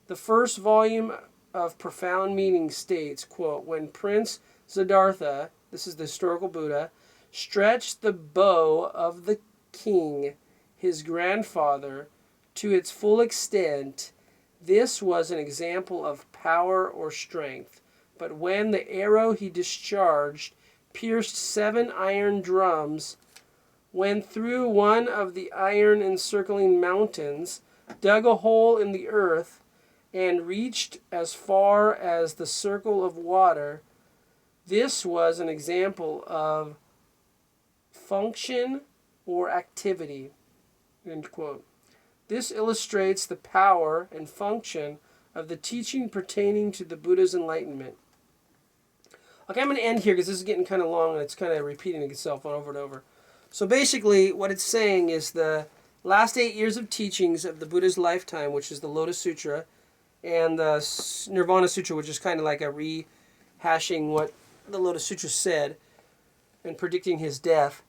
The first volume of Profound Meaning states, quote, when Prince Siddhartha, this is the historical Buddha, stretched the bow of the king, his grandfather, to its full extent, this was an example of power or strength. But when the arrow he discharged pierced 7 iron drums, went through one of the iron encircling mountains, dug a hole in the earth, and reached as far as the circle of water, this was an example of function or activity. End quote. This illustrates the power and function of the teaching pertaining to the Buddha's enlightenment. Okay, I'm going to end here because this is getting kind of long and it's kind of repeating itself over and over. So basically what it's saying is the last 8 years of teachings of the Buddha's lifetime, which is the Lotus Sutra, and the Nirvana Sutra, which is kind of like a rehashing what the Lotus Sutra said and predicting his death,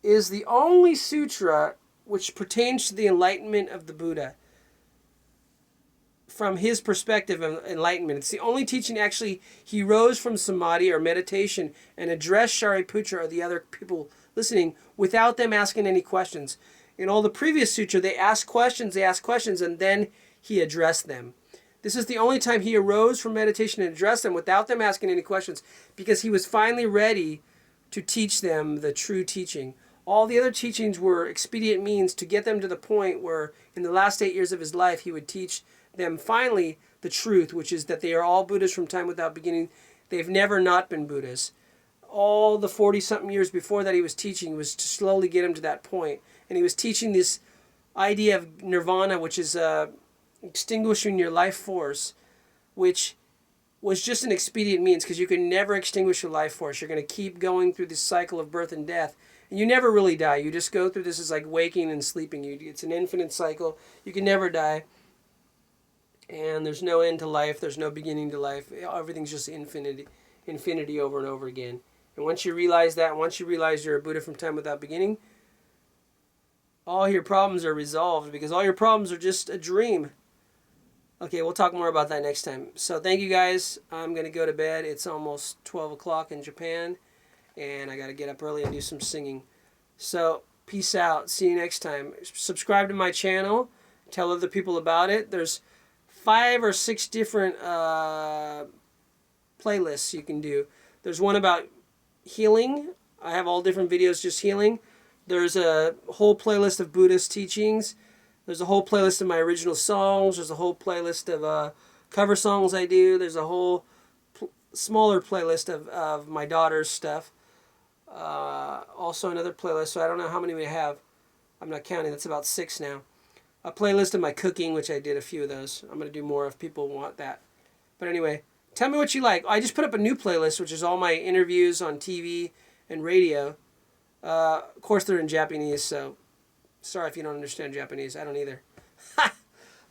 is the only sutra which pertains to the enlightenment of the Buddha. From his perspective of enlightenment, it's the only teaching actually he rose from samadhi or meditation and addressed Shariputra or the other people listening without them asking any questions. In all the previous sutra, they asked questions, and then he addressed them. This is the only time he arose from meditation and addressed them without them asking any questions, because he was finally ready to teach them the true teaching. All the other teachings were expedient means to get them to the point where in the last 8 years of his life he would teach them finally the truth, which is that they are all Buddhas from time without beginning. They've never not been Buddhas. All the 40-something years before that he was teaching was to slowly get him to that point. And he was teaching this idea of nirvana, which is extinguishing your life force, which was just an expedient means, because you can never extinguish your life force. You're going to keep going through this cycle of birth and death. And you never really die. You just go through this as like waking and sleeping. It's an infinite cycle. You can never die. And there's no end to life. There's no beginning to life. Everything's just infinity over and over again. And once you realize that, once you realize you're a Buddha from time without beginning, all your problems are resolved, because all your problems are just a dream. Okay, we'll talk more about that next time. So thank you guys. I'm going to go to bed. It's almost 12 o'clock in Japan, and I got to get up early and do some singing. So peace out. See you next time. Subscribe to my channel. Tell other people about it. There's 5 or 6 different playlists you can do. There's one about healing. I have all different videos just healing. There's a whole playlist of Buddhist teachings. There's a whole playlist of my original songs. There's a whole playlist of cover songs I do. There's a whole smaller playlist of my daughter's stuff. Also another playlist, so I don't know how many we have. I'm not counting. That's about 6 now. A playlist of my cooking, which I did a few of those. I'm going to do more if people want that. But anyway, tell me what you like. I just put up a new playlist, which is all my interviews on TV and radio. Of course, they're in Japanese, so sorry if you don't understand Japanese. I don't either.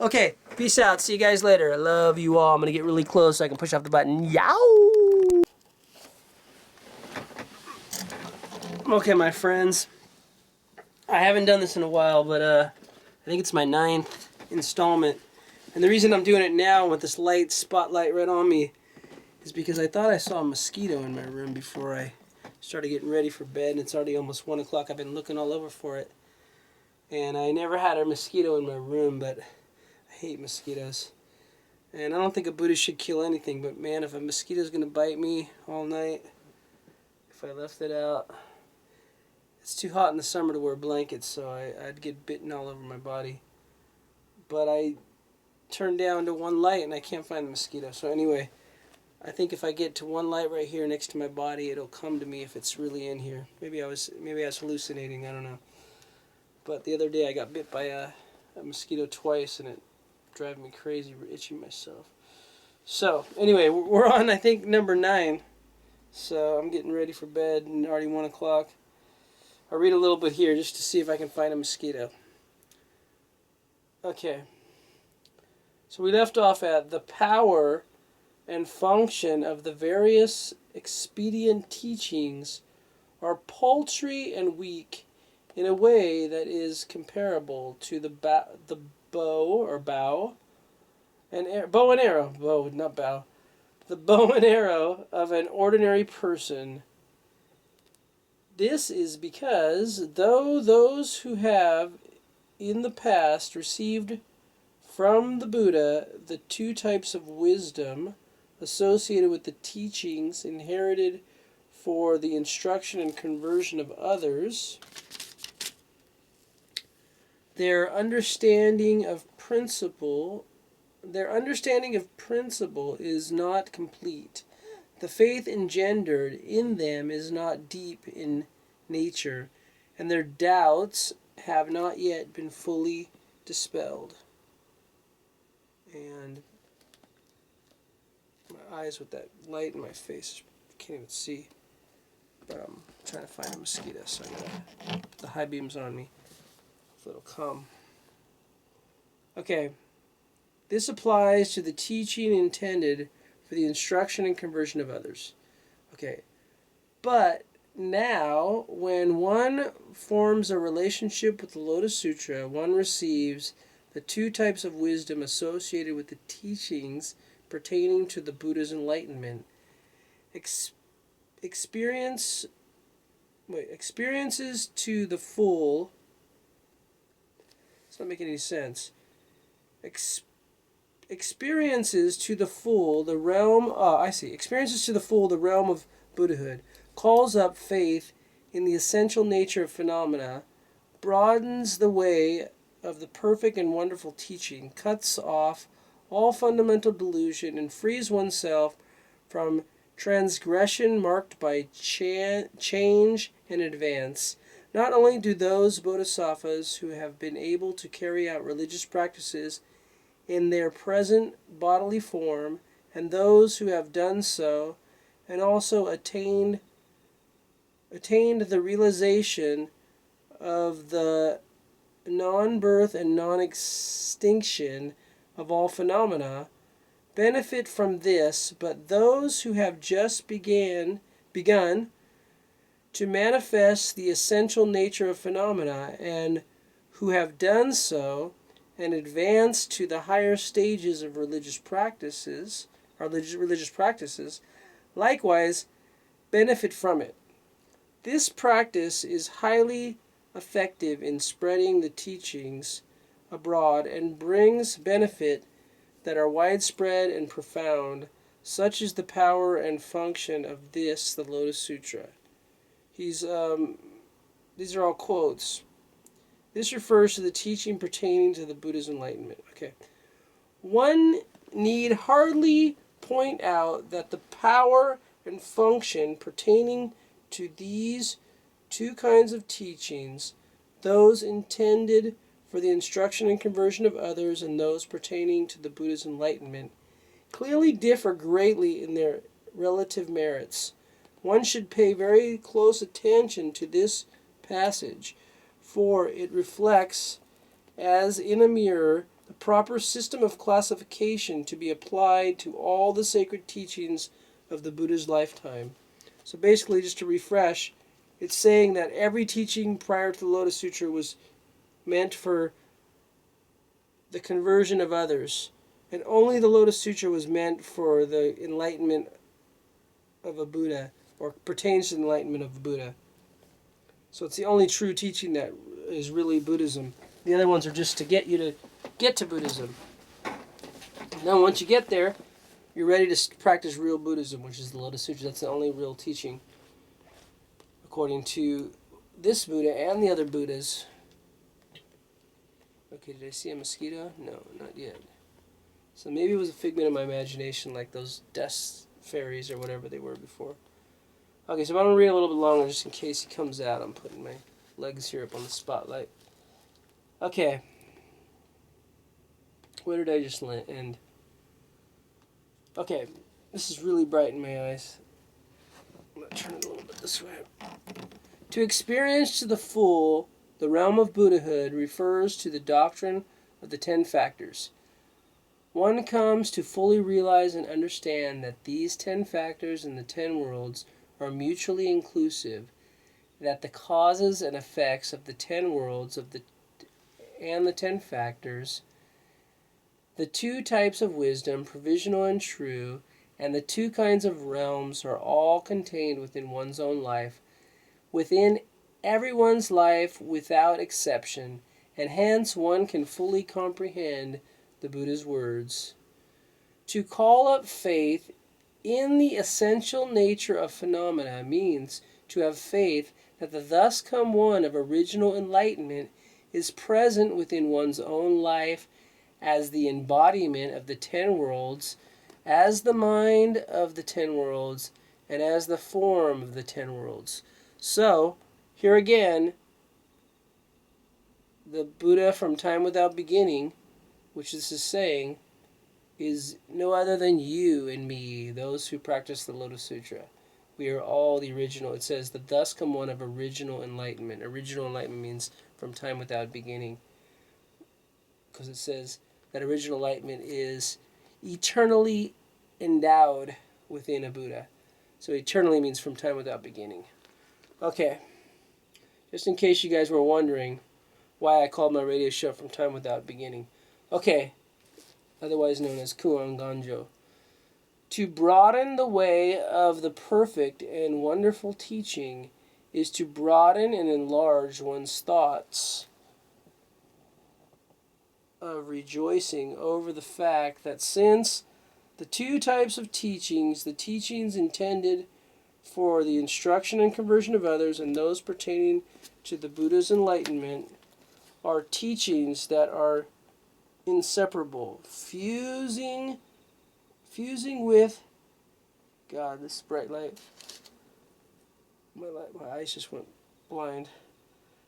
Okay, peace out. See you guys later. I love you all. I'm going to get really close so I can push off the button. Yow! Okay, my friends. I haven't done this in a while, but I think it's my 9th installment. And the reason I'm doing it now with this light spotlight right on me is because I thought I saw a mosquito in my room before I started getting ready for bed. And it's already almost 1 o'clock. I've been looking all over for it. And I never had a mosquito in my room, but I hate mosquitoes. And I don't think a Buddha should kill anything, but man, if a mosquito's going to bite me all night, if I left it out, it's too hot in the summer to wear blankets, so I'd get bitten all over my body. But I turned down to 1 light and I can't find the mosquito. So anyway, I think if I get to 1 light right here next to my body, it'll come to me if it's really in here. Maybe I was hallucinating, I don't know. But the other day I got bit by a mosquito twice, and it drove me crazy, itching myself. So, anyway, we're on, I think, number 9. So, I'm getting ready for bed, and already 1 o'clock. I'll read a little bit here just to see if I can find a mosquito. Okay. So, we left off at the power and function of the various expedient teachings are paltry and weak in a way that is comparable to the bow and arrow of an ordinary person. This is because, though those who have in the past received from the Buddha the 2 types of wisdom associated with the teachings inherited for the instruction and conversion of others, their understanding of principle is not complete. The faith engendered in them is not deep in nature, and their doubts have not yet been fully dispelled. And my eyes with that light in my face, can't even see. But I'm trying to find a mosquito, so I gotta put the high beams on me. It'll come. Okay, this applies to the teaching intended for the instruction and conversion of others. Okay, but now when one forms a relationship with the Lotus Sutra, one receives the 2 types of wisdom associated with the teachings pertaining to the Buddha's enlightenment. Experiences to the full. It's not making any sense. Experiences to the full the realm. Experiences to the full the realm of Buddhahood calls up faith in the essential nature of phenomena, broadens the way of the perfect and wonderful teaching, cuts off all fundamental delusion, and frees oneself from transgression marked by change and advance. Not only do those bodhisattvas who have been able to carry out religious practices in their present bodily form and those who have done so, and also attained the realization of the non-birth and non-extinction of all phenomena, benefit from this, but those who have just begun to manifest the essential nature of phenomena, and who have done so and advanced to the higher stages of religious practices, likewise benefit from it. This practice is highly effective in spreading the teachings abroad and brings benefit that are widespread and profound. Such is the power and function of this, the Lotus Sutra. These are all quotes. This refers to the teaching pertaining to the Buddha's enlightenment. Okay. One need hardly point out that the power and function pertaining to these two kinds of teachings, those intended for the instruction and conversion of others and those pertaining to the Buddha's enlightenment, clearly differ greatly in their relative merits. One should pay very close attention to this passage, for it reflects, as in a mirror, the proper system of classification to be applied to all the sacred teachings of the Buddha's lifetime. So basically, just to refresh, it's saying that every teaching prior to the Lotus Sutra was meant for the conversion of others, and only the Lotus Sutra was meant for the enlightenment of a Buddha, or pertains to the enlightenment of the Buddha. So it's the only true teaching that is really Buddhism. The other ones are just to get you to get to Buddhism. Now once you get there, you're ready to practice real Buddhism, which is the Lotus Sutra. That's the only real teaching, according to this Buddha and the other Buddhas. Okay, did I see a mosquito? No, not yet. So maybe it was a figment of my imagination, like those dust fairies or whatever they were before. Okay, so I'm going to read a little bit longer just in case he comes out. I'm putting my legs here up on the spotlight. Okay. Where did I just end? Okay, this is really bright in my eyes. I'm going to turn it a little bit this way. To experience to the full the realm of Buddhahood refers to the doctrine of the 10 factors. One comes to fully realize and understand that these 10 factors in the 10 worlds are mutually inclusive, that the causes and effects of the 10 worlds and the 10 factors, the 2 types of wisdom, provisional and true, and the 2 kinds of realms are all contained within one's own life, within everyone's life without exception, and hence one can fully comprehend the Buddha's words. To call up faith in the essential nature of phenomena means to have faith that the thus come one of original enlightenment is present within one's own life as the embodiment of the 10 worlds, as the mind of the 10 worlds, and as the form of the 10 worlds. So, here again, the Buddha from time without beginning, which this is saying, is no other than you and me, those who practice the Lotus Sutra. We are all the original. It says that thus come one of original enlightenment. Original enlightenment means from time without beginning. Because it says that original enlightenment is eternally endowed within a Buddha. So eternally means from time without beginning. Okay. Just in case you guys were wondering why I called my radio show From Time Without Beginning. Okay. Otherwise known as Kuan Ganjo. To broaden the way of the perfect and wonderful teaching is to broaden and enlarge one's thoughts of rejoicing over the fact that since the 2 types of teachings, the teachings intended for the instruction and conversion of others and those pertaining to the Buddha's enlightenment, are teachings that are inseparable, fusing with God. This bright light, my eyes just went blind.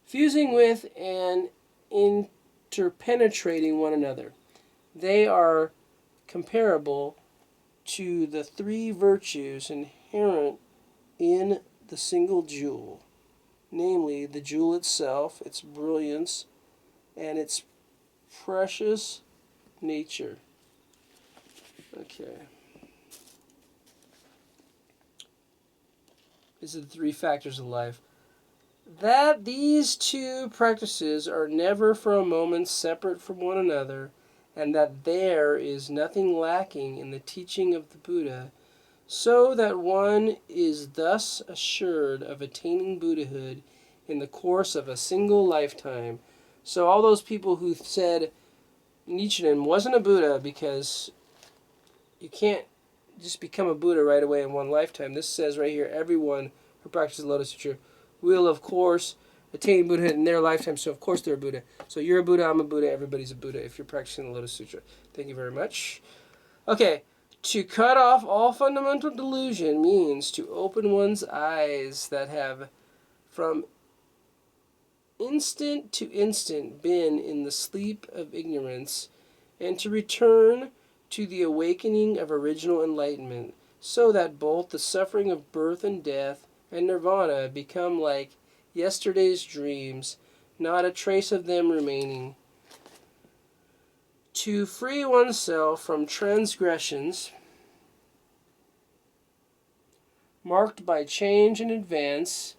Fusing with and interpenetrating one another. They are comparable to the three virtues inherent in the single jewel, namely the jewel itself, its brilliance, and its precious nature. Okay. These are the three factors of life. That these two practices are never for a moment separate from one another, and that there is nothing lacking in the teaching of the Buddha, so that one is thus assured of attaining Buddhahood in the course of a single lifetime. So all those people who said Nichiren wasn't a Buddha because you can't just become a Buddha right away in one lifetime. This says right here, everyone who practices the Lotus Sutra will, of course, attain Buddhahood in their lifetime. So, of course, they're a Buddha. So, you're a Buddha, I'm a Buddha, everybody's a Buddha if you're practicing the Lotus Sutra. Thank you very much. Okay, to cut off all fundamental delusion means to open one's eyes that have from instant to instant been in the sleep of ignorance, and to return to the awakening of original enlightenment, so that both the suffering of birth and death and nirvana become like yesterday's dreams, not a trace of them remaining. To free oneself from transgressions marked by change and advance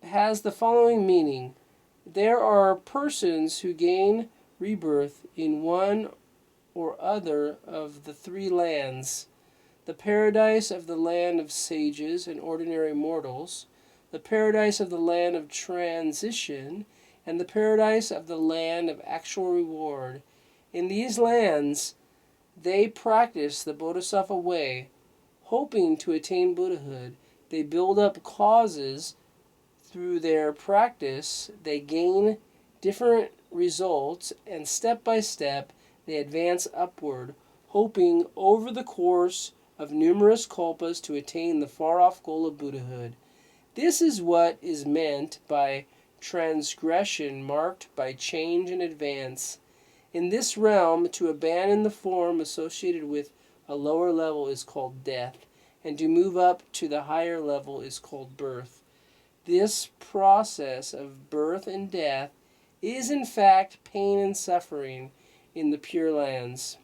has the following meaning. There are persons who gain rebirth in one or other of the three lands: the paradise of the land of sages and ordinary mortals, the paradise of the land of transition, and the paradise of the land of actual reward. In these lands, they practice the Bodhisattva way, hoping to attain Buddhahood. They build up causes. Through their practice, they gain different results, and step by step, they advance upward, hoping over the course of numerous kalpas to attain the far-off goal of Buddhahood. This is what is meant by transgression marked by change and advance. In this realm, to abandon the form associated with a lower level is called death, and to move up to the higher level is called birth. This process of birth and death is in fact pain and suffering in the Pure Lands.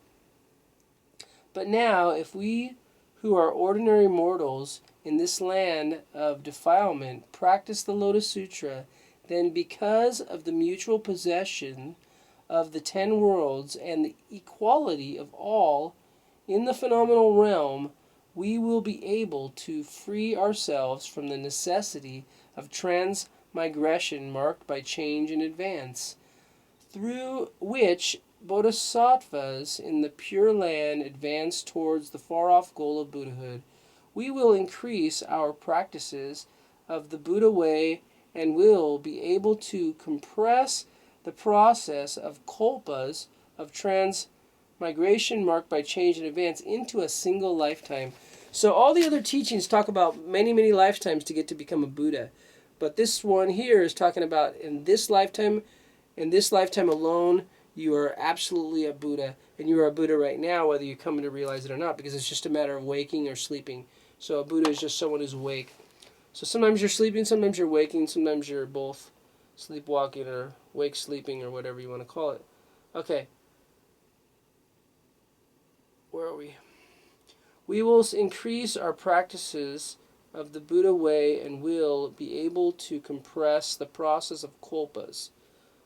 But now, if we who are ordinary mortals in this land of defilement practice the Lotus Sutra, then because of the mutual possession of the 10 worlds and the equality of all in the phenomenal realm, we will be able to free ourselves from the necessity of transmigration marked by change and advance, through which bodhisattvas in the Pure Land advance towards the far-off goal of Buddhahood. We will increase our practices of the Buddha way and will be able to compress the process of kalpas of transmigration marked by change and advance into a single lifetime. So all the other teachings talk about many, many lifetimes to get to become a Buddha. But this one here is talking about in this lifetime alone, you are absolutely a Buddha. And you are a Buddha right now, whether you come to realize it or not, because it's just a matter of waking or sleeping. So a Buddha is just someone who's awake. So sometimes you're sleeping, sometimes you're waking, sometimes you're both sleepwalking or wake sleeping or whatever you want to call it. Okay. Where are we? We will increase our practices of the Buddha way and will be able to compress the process of kalpas,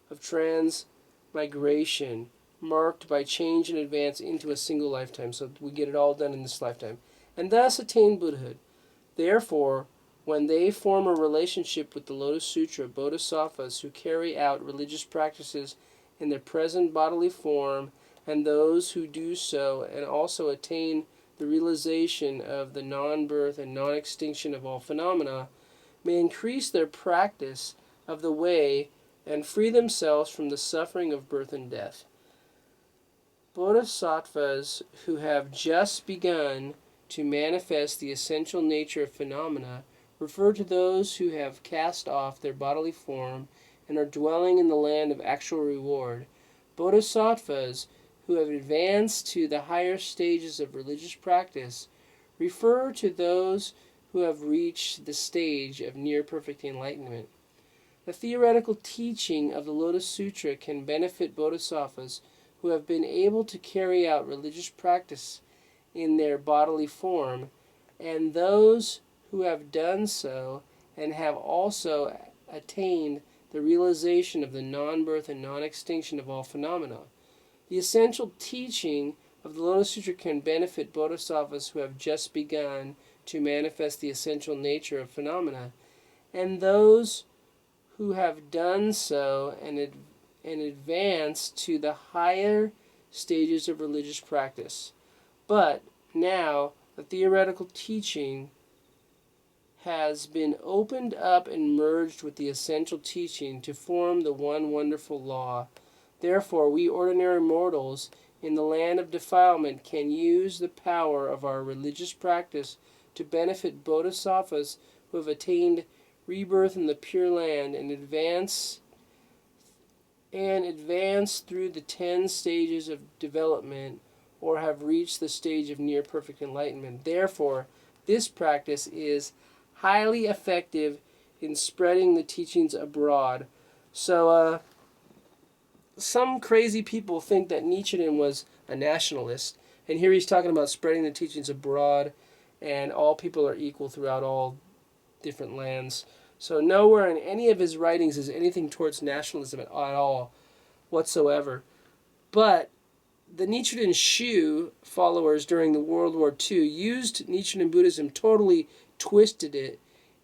of transmigration, marked by change and advance into a single lifetime. So we get it all done in this lifetime. And thus attain Buddhahood. Therefore, when they form a relationship with the Lotus Sutra, bodhisattvas who carry out religious practices in their present bodily form, and those who do so and also attain the realization of the non-birth and non-extinction of all phenomena, may increase their practice of the way and free themselves from the suffering of birth and death. Bodhisattvas who have just begun to manifest the essential nature of phenomena refer to those who have cast off their bodily form and are dwelling in the land of actual reward. Bodhisattvas who have advanced to the higher stages of religious practice refer to those who have reached the stage of near perfect enlightenment. The theoretical teaching of the Lotus Sutra can benefit bodhisattvas who have been able to carry out religious practice in their bodily form, and those who have done so and have also attained the realization of the non-birth and non-extinction of all phenomena. The essential teaching of the Lotus Sutra can benefit bodhisattvas who have just begun to manifest the essential nature of phenomena, and those who have done so and advanced to the higher stages of religious practice. But now the theoretical teaching has been opened up and merged with the essential teaching to form the one wonderful law. Therefore, we ordinary mortals in the land of defilement can use the power of our religious practice to benefit bodhisattvas who have attained rebirth in the Pure Land and advance through the 10 stages of development or have reached the stage of near perfect enlightenment. Therefore, this practice is highly effective in spreading the teachings abroad. So, some crazy people think that Nichiren was a nationalist, and here he's talking about spreading the teachings abroad, and all people are equal throughout all different lands. So nowhere in any of his writings is anything towards nationalism at all whatsoever. But the Nichiren Shu followers during the World War II used Nichiren Buddhism, totally twisted it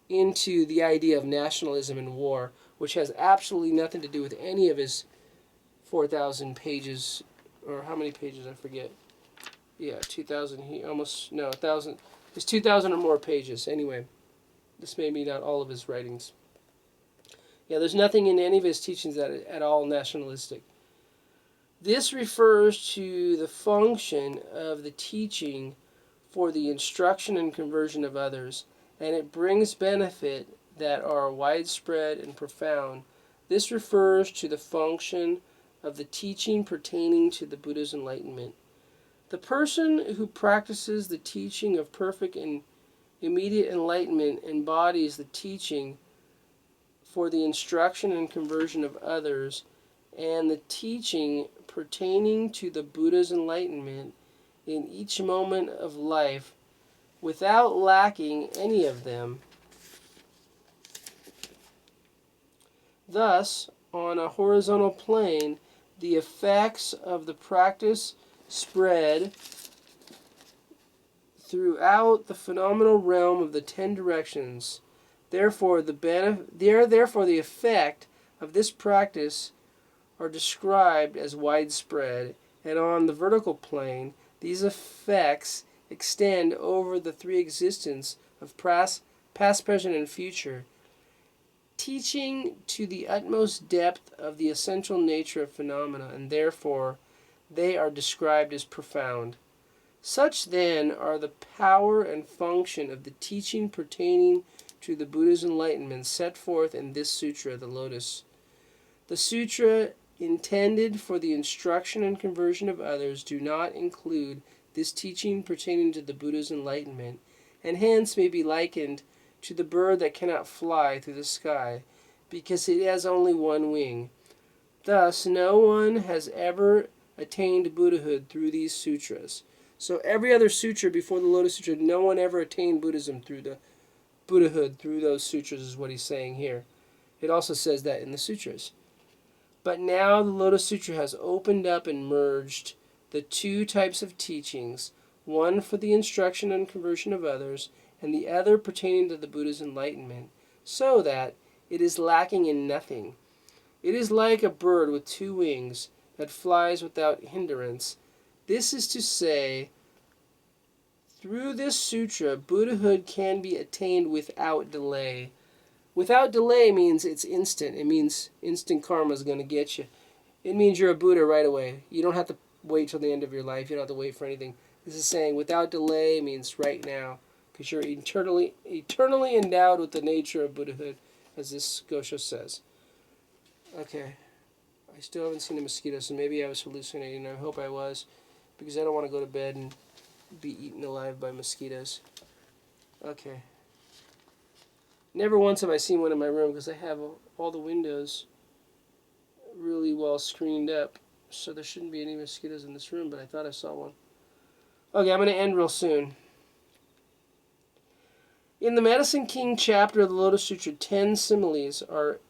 into the idea of nationalism and war, which has absolutely nothing to do with any of his 4,000 pages, or how many pages, I forget. Yeah, 2,000, 1,000. It's 2,000 or more pages. Anyway, this may be not all of his writings. Yeah, there's nothing in any of his teachings that are at all nationalistic. This refers to the function of the teaching for the instruction and conversion of others, and it brings benefit that are widespread and profound. This refers to the function of the teaching pertaining to the Buddha's enlightenment. The person who practices the teaching of perfect and immediate enlightenment embodies the teaching for the instruction and conversion of others, and the teaching pertaining to the Buddha's enlightenment in each moment of life without lacking any of them. Thus, on a horizontal plane, the effects of the practice spread throughout the phenomenal realm of the 10 directions. Therefore, the effect of this practice are described as widespread, and on the vertical plane, these effects extend over the 3 existences of past, present, and future, teaching to the utmost depth of the essential nature of phenomena, and therefore they are described as profound. Such then are the power and function of the teaching pertaining to the Buddha's enlightenment set forth in this sutra, the Lotus. The sutra intended for the instruction and conversion of others do not include this teaching pertaining to the Buddha's enlightenment, and hence may be likened to the bird that cannot fly through the sky, because it has only one wing. Thus, no one has ever attained Buddhahood through these sutras. So every other sutra before the Lotus Sutra, no one ever attained Buddhism through the Buddhahood through those sutras, is what he's saying here. It also says that in the sutras. But now the Lotus Sutra has opened up and merged the 2 types of teachings, one for the instruction and conversion of others, and the other pertaining to the Buddha's enlightenment, so that it is lacking in nothing. It is like a bird with 2 wings that flies without hindrance. This is to say, through this sutra, Buddhahood can be attained without delay. Without delay means it's instant. It means instant karma is going to get you. It means you're a Buddha right away. You don't have to wait till the end of your life. You don't have to wait for anything. This is saying without delay means right now, because you're eternally endowed with the nature of Buddhahood, as this Gosho says. Okay, I still haven't seen a mosquito, so maybe I was hallucinating. I hope I was, because I don't want to go to bed and be eaten alive by mosquitoes. Okay. Never once have I seen one in my room because I have all the windows really well screened up, so there shouldn't be any mosquitoes in this room, but I thought I saw one. Okay, I'm going to end real soon. In the Medicine King chapter of the Lotus Sutra, 10 similes are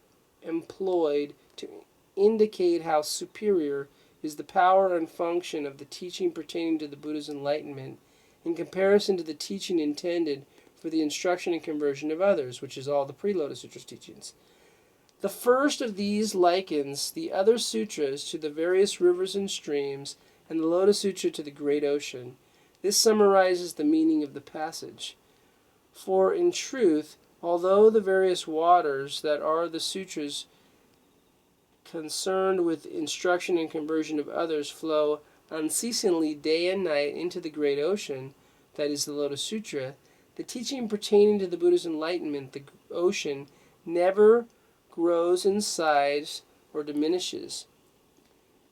employed to indicate how superior is the power and function of the teaching pertaining to the Buddha's enlightenment in comparison to the teaching intended for the instruction and conversion of others, which is all the pre-Lotus Sutra's teachings. The first of these likens the other sutras to the various rivers and streams, and the Lotus Sutra to the great ocean. This summarizes the meaning of the passage. For in truth, although the various waters that are the sutras concerned with instruction and conversion of others flow unceasingly day and night into the great ocean, that is the Lotus Sutra, the teaching pertaining to the Buddha's enlightenment, the ocean, never grows in size or diminishes.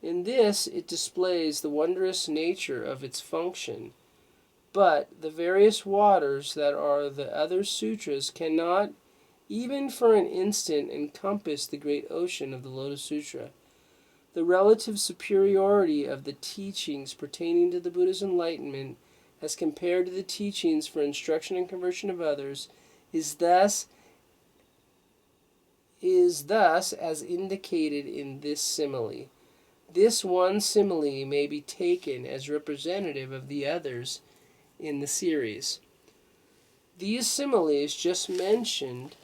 In this, it displays the wondrous nature of its function. But the various waters that are the other sutras cannot, even for an instant, encompass the great ocean of the Lotus Sutra. The relative superiority of the teachings pertaining to the Buddha's enlightenment as compared to the teachings for instruction and conversion of others is thus as indicated in this simile. This one simile may be taken as representative of the others in the series. These similes just mentioned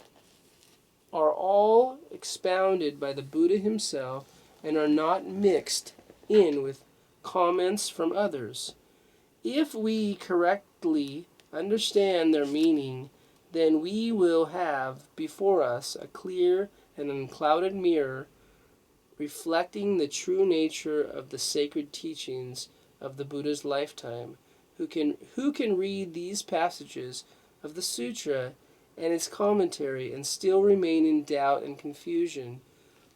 are all expounded by the Buddha himself and are not mixed in with comments from others. If we correctly understand their meaning, then we will have before us a clear and unclouded mirror reflecting the true nature of the sacred teachings of the Buddha's lifetime. Who can read these passages of the sutra and its commentary and still remain in doubt and confusion?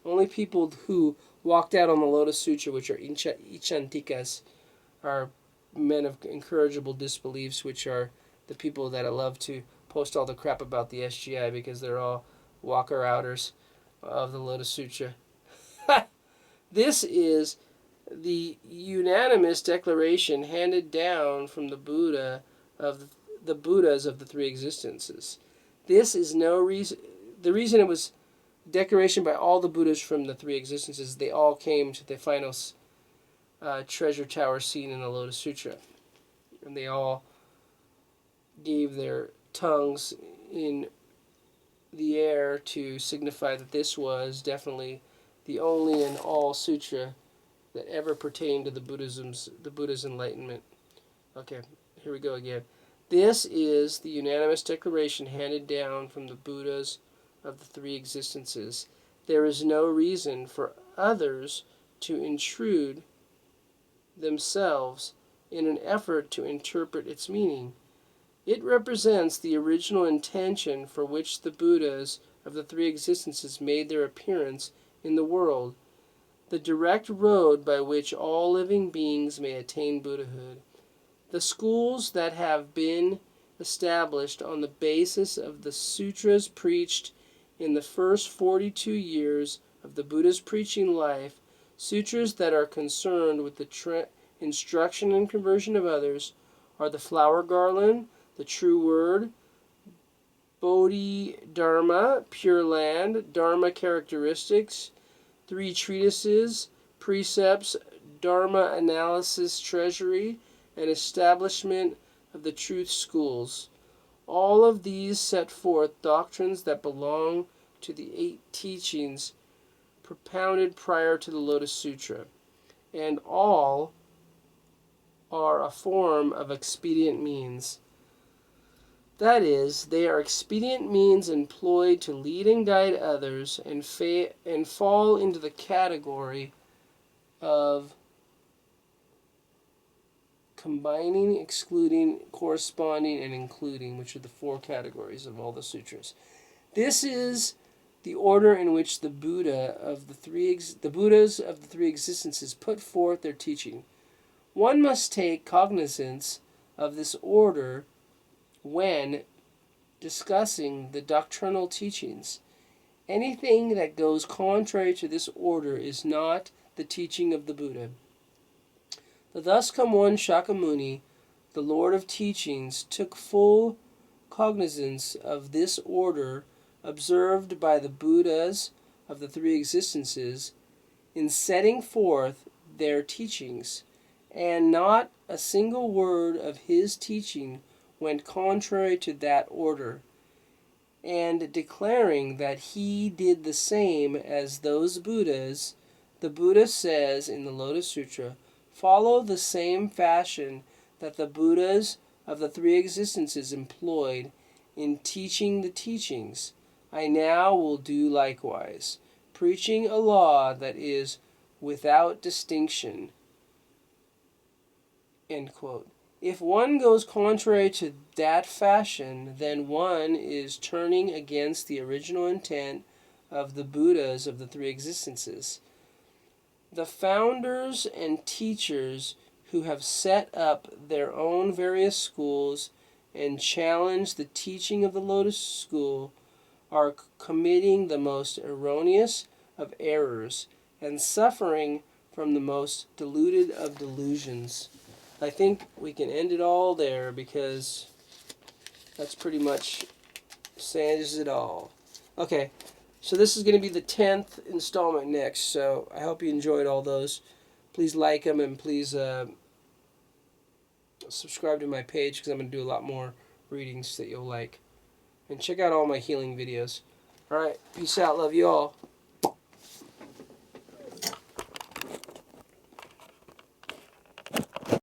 Only people who walked out on the Lotus Sutra, which are Ichantikas, are men of incorrigible disbeliefs, which are the people that love to post all the crap about the SGI because they're all walker-outers of the Lotus Sutra. This is the unanimous declaration handed down from the Buddhas of the three existences. This is no reason. The reason it was declaration by all the Buddhas from the three existences, they all came to the final treasure tower scene in the Lotus Sutra, and they all gave their tongues in the air to signify that this was definitely the only and all sutra that ever pertained to the Buddha's enlightenment. Okay, here we go again. This is the unanimous declaration handed down from the Buddhas of the three existences. There is no reason for others to intrude themselves in an effort to interpret its meaning. It represents the original intention for which the Buddhas of the three existences made their appearance in the world, the direct road by which all living beings may attain Buddhahood. The schools that have been established on the basis of the sutras preached in the first 42 years of the Buddha's preaching life, sutras that are concerned with the instruction and conversion of others, are the Flower Garland, the True Word, Bodhidharma, Pure Land, Dharma Characteristics, Three Treatises, Precepts, Dharma Analysis Treasury, and Establishment of the Truth Schools. All of these set forth doctrines that belong to the 8 teachings propounded prior to the Lotus Sutra, and all are a form of expedient means. That is, they are expedient means employed to lead and guide others and fall into the category of combining, excluding, corresponding, and including, which are the 4 categories of all the sutras. This is the order in which the Buddhas of the three existences put forth their teaching. One must take cognizance of this order when discussing the doctrinal teachings. Anything that goes contrary to this order is not the teaching of the Buddha. The thus come one Shakyamuni, the Lord of Teachings, took full cognizance of this order observed by the Buddhas of the three existences in setting forth their teachings, and not a single word of his teaching went contrary to that order, and declaring that he did the same as those Buddhas, the Buddha says in the Lotus Sutra, follow the same fashion that the Buddhas of the three existences employed in teaching the teachings. I now will do likewise, preaching a law that is without distinction. End quote. If one goes contrary to that fashion, then one is turning against the original intent of the Buddhas of the three existences. The founders and teachers who have set up their own various schools and challenge the teaching of the Lotus School are committing the most erroneous of errors and suffering from the most deluded of delusions. I think we can end it all there because that's pretty much says it all. Okay, so this is going to be the 10th installment next, so I hope you enjoyed all those. Please like them and please subscribe to my page because I'm going to do a lot more readings that you'll like. And check out all my healing videos. Alright, peace out, love you all.